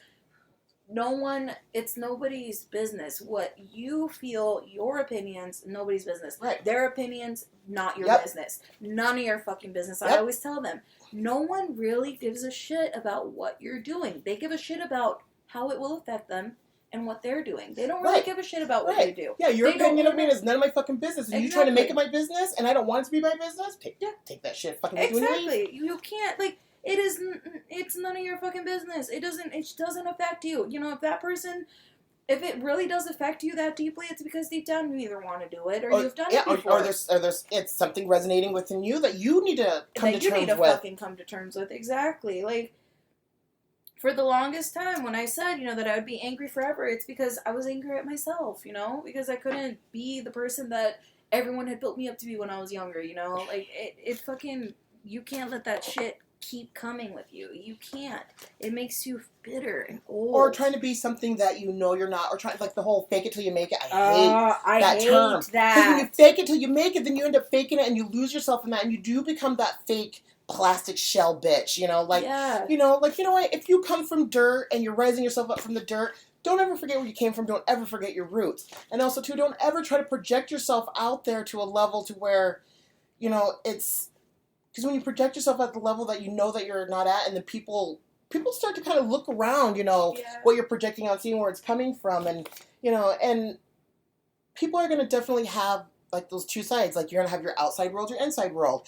it's nobody's business. What you feel, your opinions, nobody's business. Right. Their opinions, not your business. None of your fucking business. I always tell them, no one really gives a shit about what you're doing. They give a shit about how it will affect them and what they're doing. They don't really give a shit about what you do. Yeah, your opinion of me is none of my fucking business. And you try to make it my business, and I don't want it to be my business, take that shit. Fucking exactly. You can't, like, it's none of your fucking business. It doesn't affect you. You know, if it really does affect you that deeply, it's because deep down you either want to do it or you've done it before. Or there's it's something resonating within you that you need to come to terms with. Fucking come to terms with. Exactly. Like, for the longest time, when I said, that I would be angry forever, it's because I was angry at myself, because I couldn't be the person that everyone had built me up to be when I was younger, Like, it fucking, you can't let that shit keep coming with you. You can't. It makes you bitter and old. Or trying to be something that you're not, or trying, like the whole fake it till you make it. I hate term. Because when you fake it till you make it, then you end up faking it and you lose yourself in that, and you do become that fake plastic shell bitch, like, what, if you come from dirt and you're rising yourself up from the dirt, don't ever forget where you came from. Don't ever forget your roots. And also, too, don't ever try to project yourself out there to a level to where, it's, because when you project yourself at the level that you know that you're not at, and then people start to kind of look around, what you're projecting out, seeing where it's coming from, and, and people are going to definitely have, like, those two sides. Like, you're going to have your outside world, your inside world,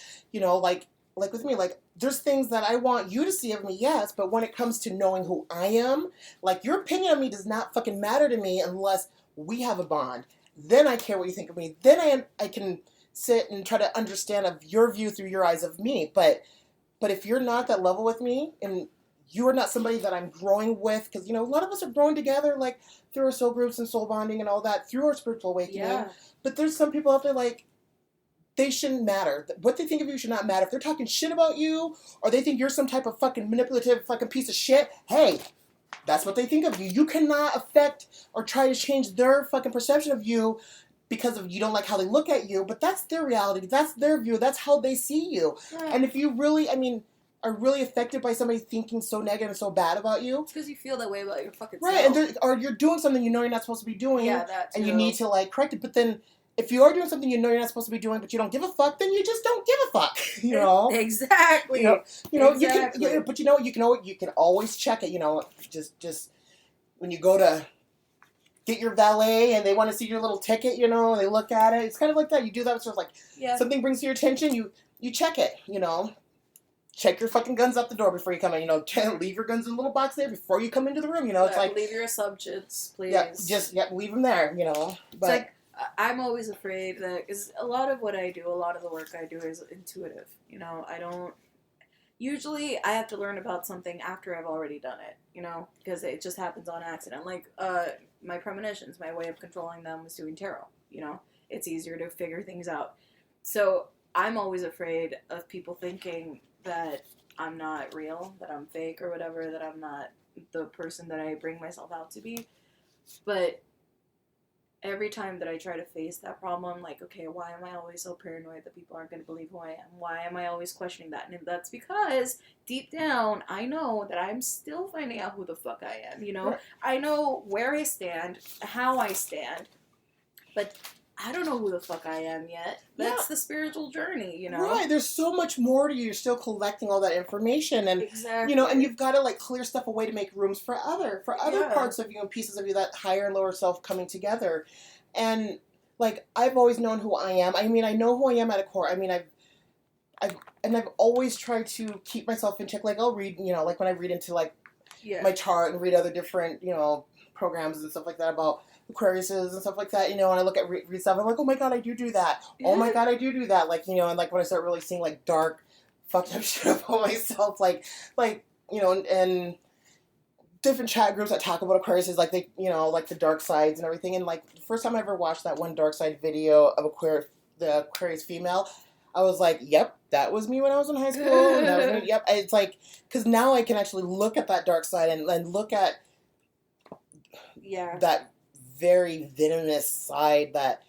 like with me, like, there's things that I want you to see of me, yes, but when it comes to knowing who I am, like, your opinion of me does not fucking matter to me unless we have a bond. Then I care what you think of me. Then I can sit and try to understand of your view through your eyes of me. But if you're not that level with me, and you are not somebody that I'm growing with, because, a lot of us are growing together, like, through our soul groups and soul bonding and all that, through our spiritual awakening. Yeah. But there's some people out there, like, they shouldn't matter. What they think of you should not matter. If they're talking shit about you, or they think you're some type of fucking manipulative fucking piece of shit, hey, that's what they think of you. You cannot affect or try to change their fucking perception of you because of you don't like how they look at you, but that's their reality. That's their view. That's how they see you. Yeah. And if you really, are really affected by somebody thinking so negative and so bad about you, it's because you feel that way about your fucking self. Right, or you're doing something you're not supposed to be doing, that too. And you need to, like, correct it. But then, if you are doing something you're not supposed to be doing, but you don't give a fuck, then you just don't give a fuck, Exactly. Exactly. But you can always check it, just when you go to get your valet and they want to see your little ticket, and they look at it. It's kind of like that. You do that. It's sort of like, something brings to your attention, you check it, Check your fucking guns out the door before you come in. Leave your guns in a little box there before you come into the room. It's like, leave your assumptions, please. Leave them there. But it's like, I'm always afraid that, because a lot of what I do, a lot of the work I do is intuitive. I don't. Usually, I have to learn about something after I've already done it. Because it just happens on accident. Like, my premonitions, my way of controlling them was doing tarot. It's easier to figure things out. So I'm always afraid of people thinking that I'm not real, that I'm fake or whatever, that I'm not the person that I bring myself out to be. But every time that I try to face that problem, I'm like, okay, why am I always so paranoid that people aren't going to believe who I am? Why am I always questioning that? And that's because deep down, I know that I'm still finding out who the fuck I am, Right. I know where I stand, how I stand, but I don't know who the fuck I am yet. That's the spiritual journey, Right, there's so much more to you. You're still collecting all that information, and exactly. And you've got to, like, clear stuff away to make rooms for other parts of you and pieces of you, that higher and lower self coming together. And, like, I've always known who I am. I know who I am at a core. I've always tried to keep myself in check. Like, I'll read, like when I read into, like, my chart and read other different, programs and stuff like that about Aquariuses and stuff like that, and I look at read stuff, I'm like, oh my god, I do that. Yeah. Oh my god, I do that. Like, and like when I start really seeing, like, dark, fucked up shit about myself, like, and different chat groups that talk about Aquariuses, like, they, like the dark sides and everything. And, like, the first time I ever watched that one dark side video of the Aquarius female, I was like, yep, that was me when I was in high school. And that was me. Yep. It's like, because now I can actually look at that dark side and look at that very venomous side, that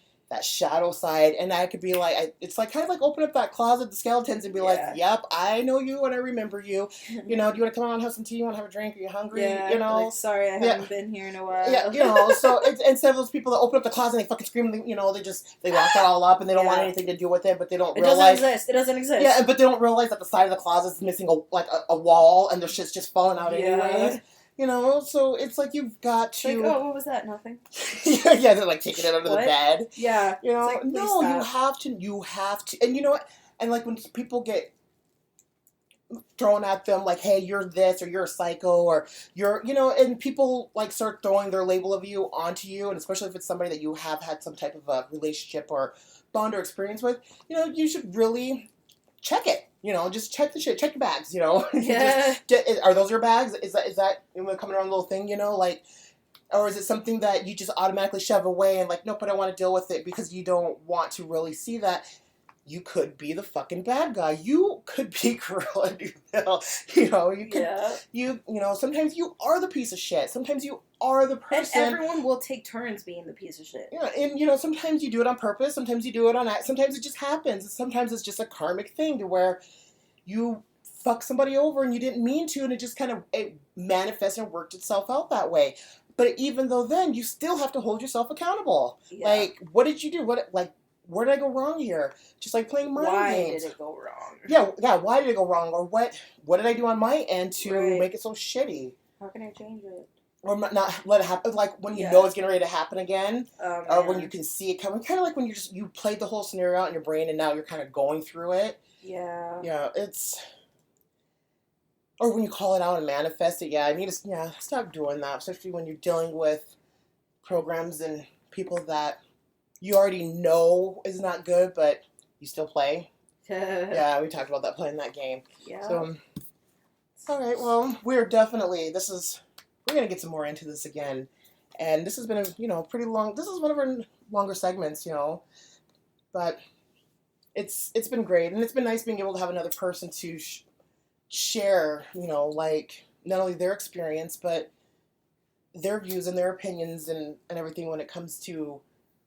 shadow side, and I could be like, it's like kind of like open up that closet, the skeletons, and be like, yep, I know you and I remember you. Do you want to come out and have some tea? You want to have a drink? Are you hungry? Like, sorry, I haven't been here in a while. So it's, instead of those people that open up the closet and they fucking scream, they lock it all up and they don't want anything to do with it, but they don't realize it doesn't exist. Yeah, but they don't realize that the side of the closet is missing a wall and their shit's just falling out anyways. So it's like you've got to. Like, oh, what was that? Nothing. They're like taking it under the bed. Yeah. Like, no, stop. You have to, and you know what? And like when people get thrown at them, like, hey, you're this, or you're a psycho, or you're, and people like start throwing their label of you onto you, and especially if it's somebody that you have had some type of a relationship or bond or experience with, you should really check it. just check the shit. Check your bags, Yeah. Are those your bags? Is that coming around a little thing, like, or is it something that you just automatically shove away and like, nope, I don't want to deal with it because you don't want to really see that? You could be the fucking bad guy. You could be Cruella de Vil. You could, sometimes you are the piece of shit. Sometimes you are the person. And everyone will take turns being the piece of shit. Yeah, and sometimes you do it on purpose. Sometimes you do it on accident. Sometimes it just happens. Sometimes it's just a karmic thing to where you fuck somebody over and you didn't mean to, and it just kind of it manifests and worked itself out that way. But even though then, you still have to hold yourself accountable. Yeah. Like, what did you do? Where did I go wrong here? Just like playing mind games. Why did it go wrong? Yeah. Why did it go wrong? Or what did I do on my end to make it so shitty? How can I change it? Or not let it happen. Like when you know it's getting ready to happen again, or when you can see it coming. Kind of like when you played the whole scenario out in your brain and now you're kind of going through it. Yeah. Yeah, or when you call it out and manifest it. Yeah, I need to stop doing that, especially when you're dealing with programs and people that you already know is not good, but you still play. Yeah, we talked about that, playing that game. Yeah. So, all right, well, we're going to get some more into this again. And this has been pretty long. This is one of our longer segments, but it's been great. And it's been nice being able to have another person to share, like not only their experience, but their views and their opinions and everything when it comes to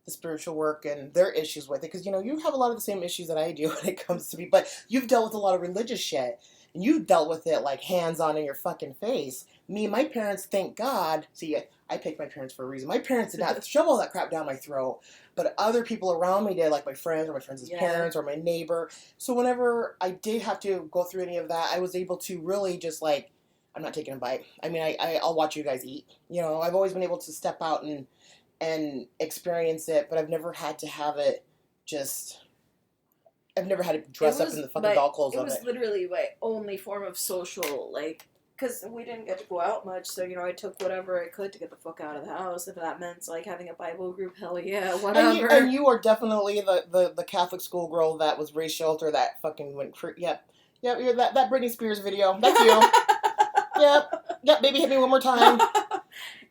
the spiritual work and their issues with it. Because, you have a lot of the same issues that I do when it comes to me, but you've dealt with a lot of religious shit. And you've dealt with it, like, hands-on in your fucking face. Me, my parents, thank God. See, I picked my parents for a reason. My parents did not shove all that crap down my throat. But other people around me did, like my friends or my friends' parents or my neighbor. So whenever I did have to go through any of that, I was able to really just, like, I'm not taking a bite. I mean, I'll watch you guys eat. I've always been able to step out and experience it, but I've never had to have it I've never had to dress up in the fucking doll clothes of it. It was literally my only form of social, because we didn't get to go out much, so, I took whatever I could to get the fuck out of the house. If that meant, having a Bible group, hell yeah, whatever. And you are definitely the Catholic schoolgirl that was raised shelter that fucking went Yep, you're that Britney Spears video. That's you. Yep, baby, hit me one more time.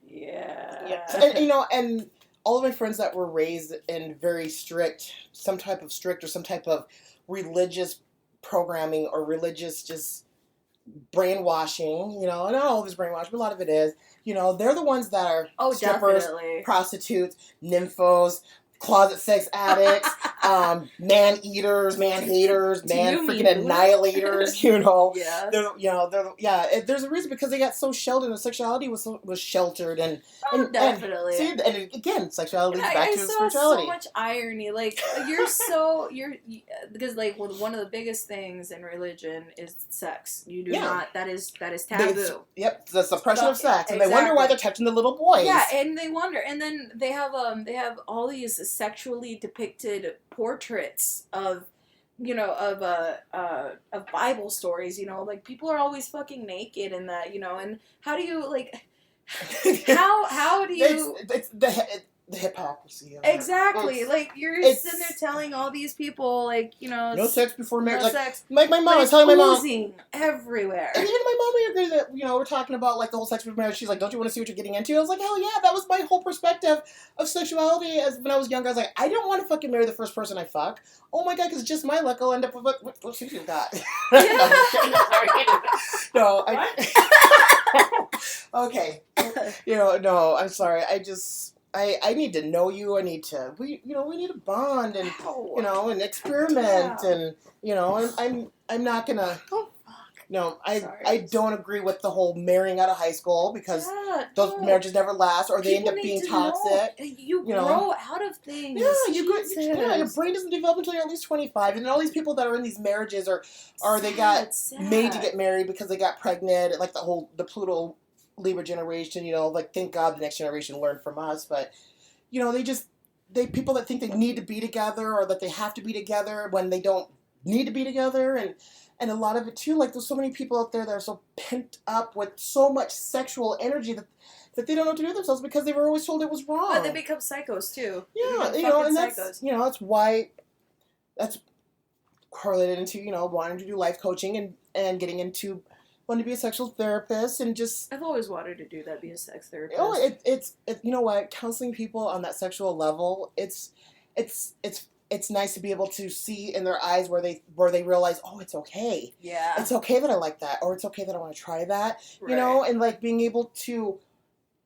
Yeah. And, and all of my friends that were raised in very some type of religious programming or religious just brainwashing, not all of it's brainwashing, but a lot of it is, they're the ones that are strippers, prostitutes, nymphos, closet sex addicts, man eaters, man haters, man freaking annihilators, Yeah. There's a reason, because they got so sheltered, and sexuality was sheltered, and definitely. And again, sexuality is back to saw spirituality. So much irony, because one of the biggest things in religion is sex. You do not. That is taboo. Yep, the suppression of sex, and they wonder why they're touching the little boys. Yeah, and they wonder, and then they have all these sexually depicted portraits of Bible stories, people are always fucking naked in that, and how do you how do you it's the hypocrisy of exactly it. You're sitting there telling all these people no sex before marriage, no sex. My mom, I was telling my mom everywhere, and even my mom agreed that we're talking about the whole sex before marriage. She's like, don't you want to see what you're getting into? I was like, hell yeah, that was my whole perspective of sexuality as when I was younger. I was like, I don't want to fucking marry the first person I fuck. Oh my god, because just my luck, I'll end up with what you got. No, okay. No, I'm sorry. I need to know you. We need to bond and and experiment and I'm not gonna. No, I don't agree with the whole marrying out of high school, because those marriages never last, or they end up being toxic. You grow out of things. Yeah, your brain doesn't develop until you're at least 25. And all these people that are in these marriages they got made to get married because they got pregnant, like the Pluto Libra generation, thank God the next generation learned from us, but people that think they need to be together or that they have to be together when they don't need to be together, and a lot of it too, there's so many people out there that are so pent up with so much sexual energy that they don't know what to do with themselves because they were always told it was wrong. But they become psychos too. Yeah, and that's psychos. that's why that's correlated into, wanting to do life coaching and getting into wanting to be a sexual therapist and just. I've always wanted to do that, be a sex therapist. It's you know what, counseling people on that sexual level, it's nice to be able to see in their eyes where they realize, oh, it's okay. Yeah. It's okay that I like that, or it's okay that I want to try that, Right. and like being able to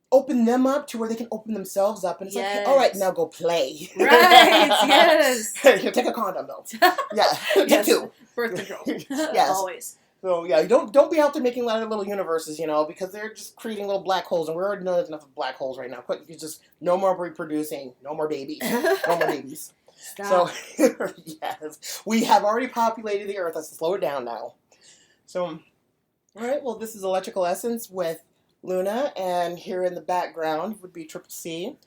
open them up to where they can open themselves up, and it's Yes. like, all right, now go play. Right. Yes. Here, take a condom though. Yeah. Yes. Two. Birth control. Yes. Always. So yeah, don't be out there making a lot of little universes, because they're just creating little black holes, and we already know there's enough of black holes right now. Quick, you just no more reproducing, no more babies, no more babies. Stop. So yes, we have already populated the earth. Let's slow it down now. So, all right. Well, this is Electrical Essence with Luna, and here in the background would be Triple C.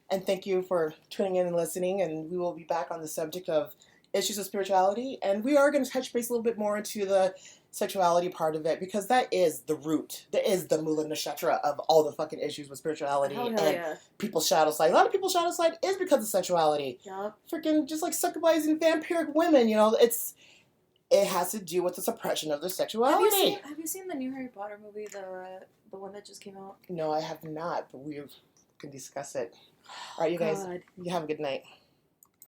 And thank you for tuning in and listening. And we will be back on the subject of issues of spirituality, and we are going to touch base a little bit more into the sexuality part of it, because that is the root, that is the Mula Nakshatra of all the fucking issues with spirituality and people's shadow side. A lot of people's shadow side is because of sexuality. Yep. Freaking just like succubizing vampiric women, it has to do with the suppression of their sexuality. Have you seen the new Harry Potter movie, the one that just came out? No, I have not, but we can discuss it. All right, you guys, you have a good night.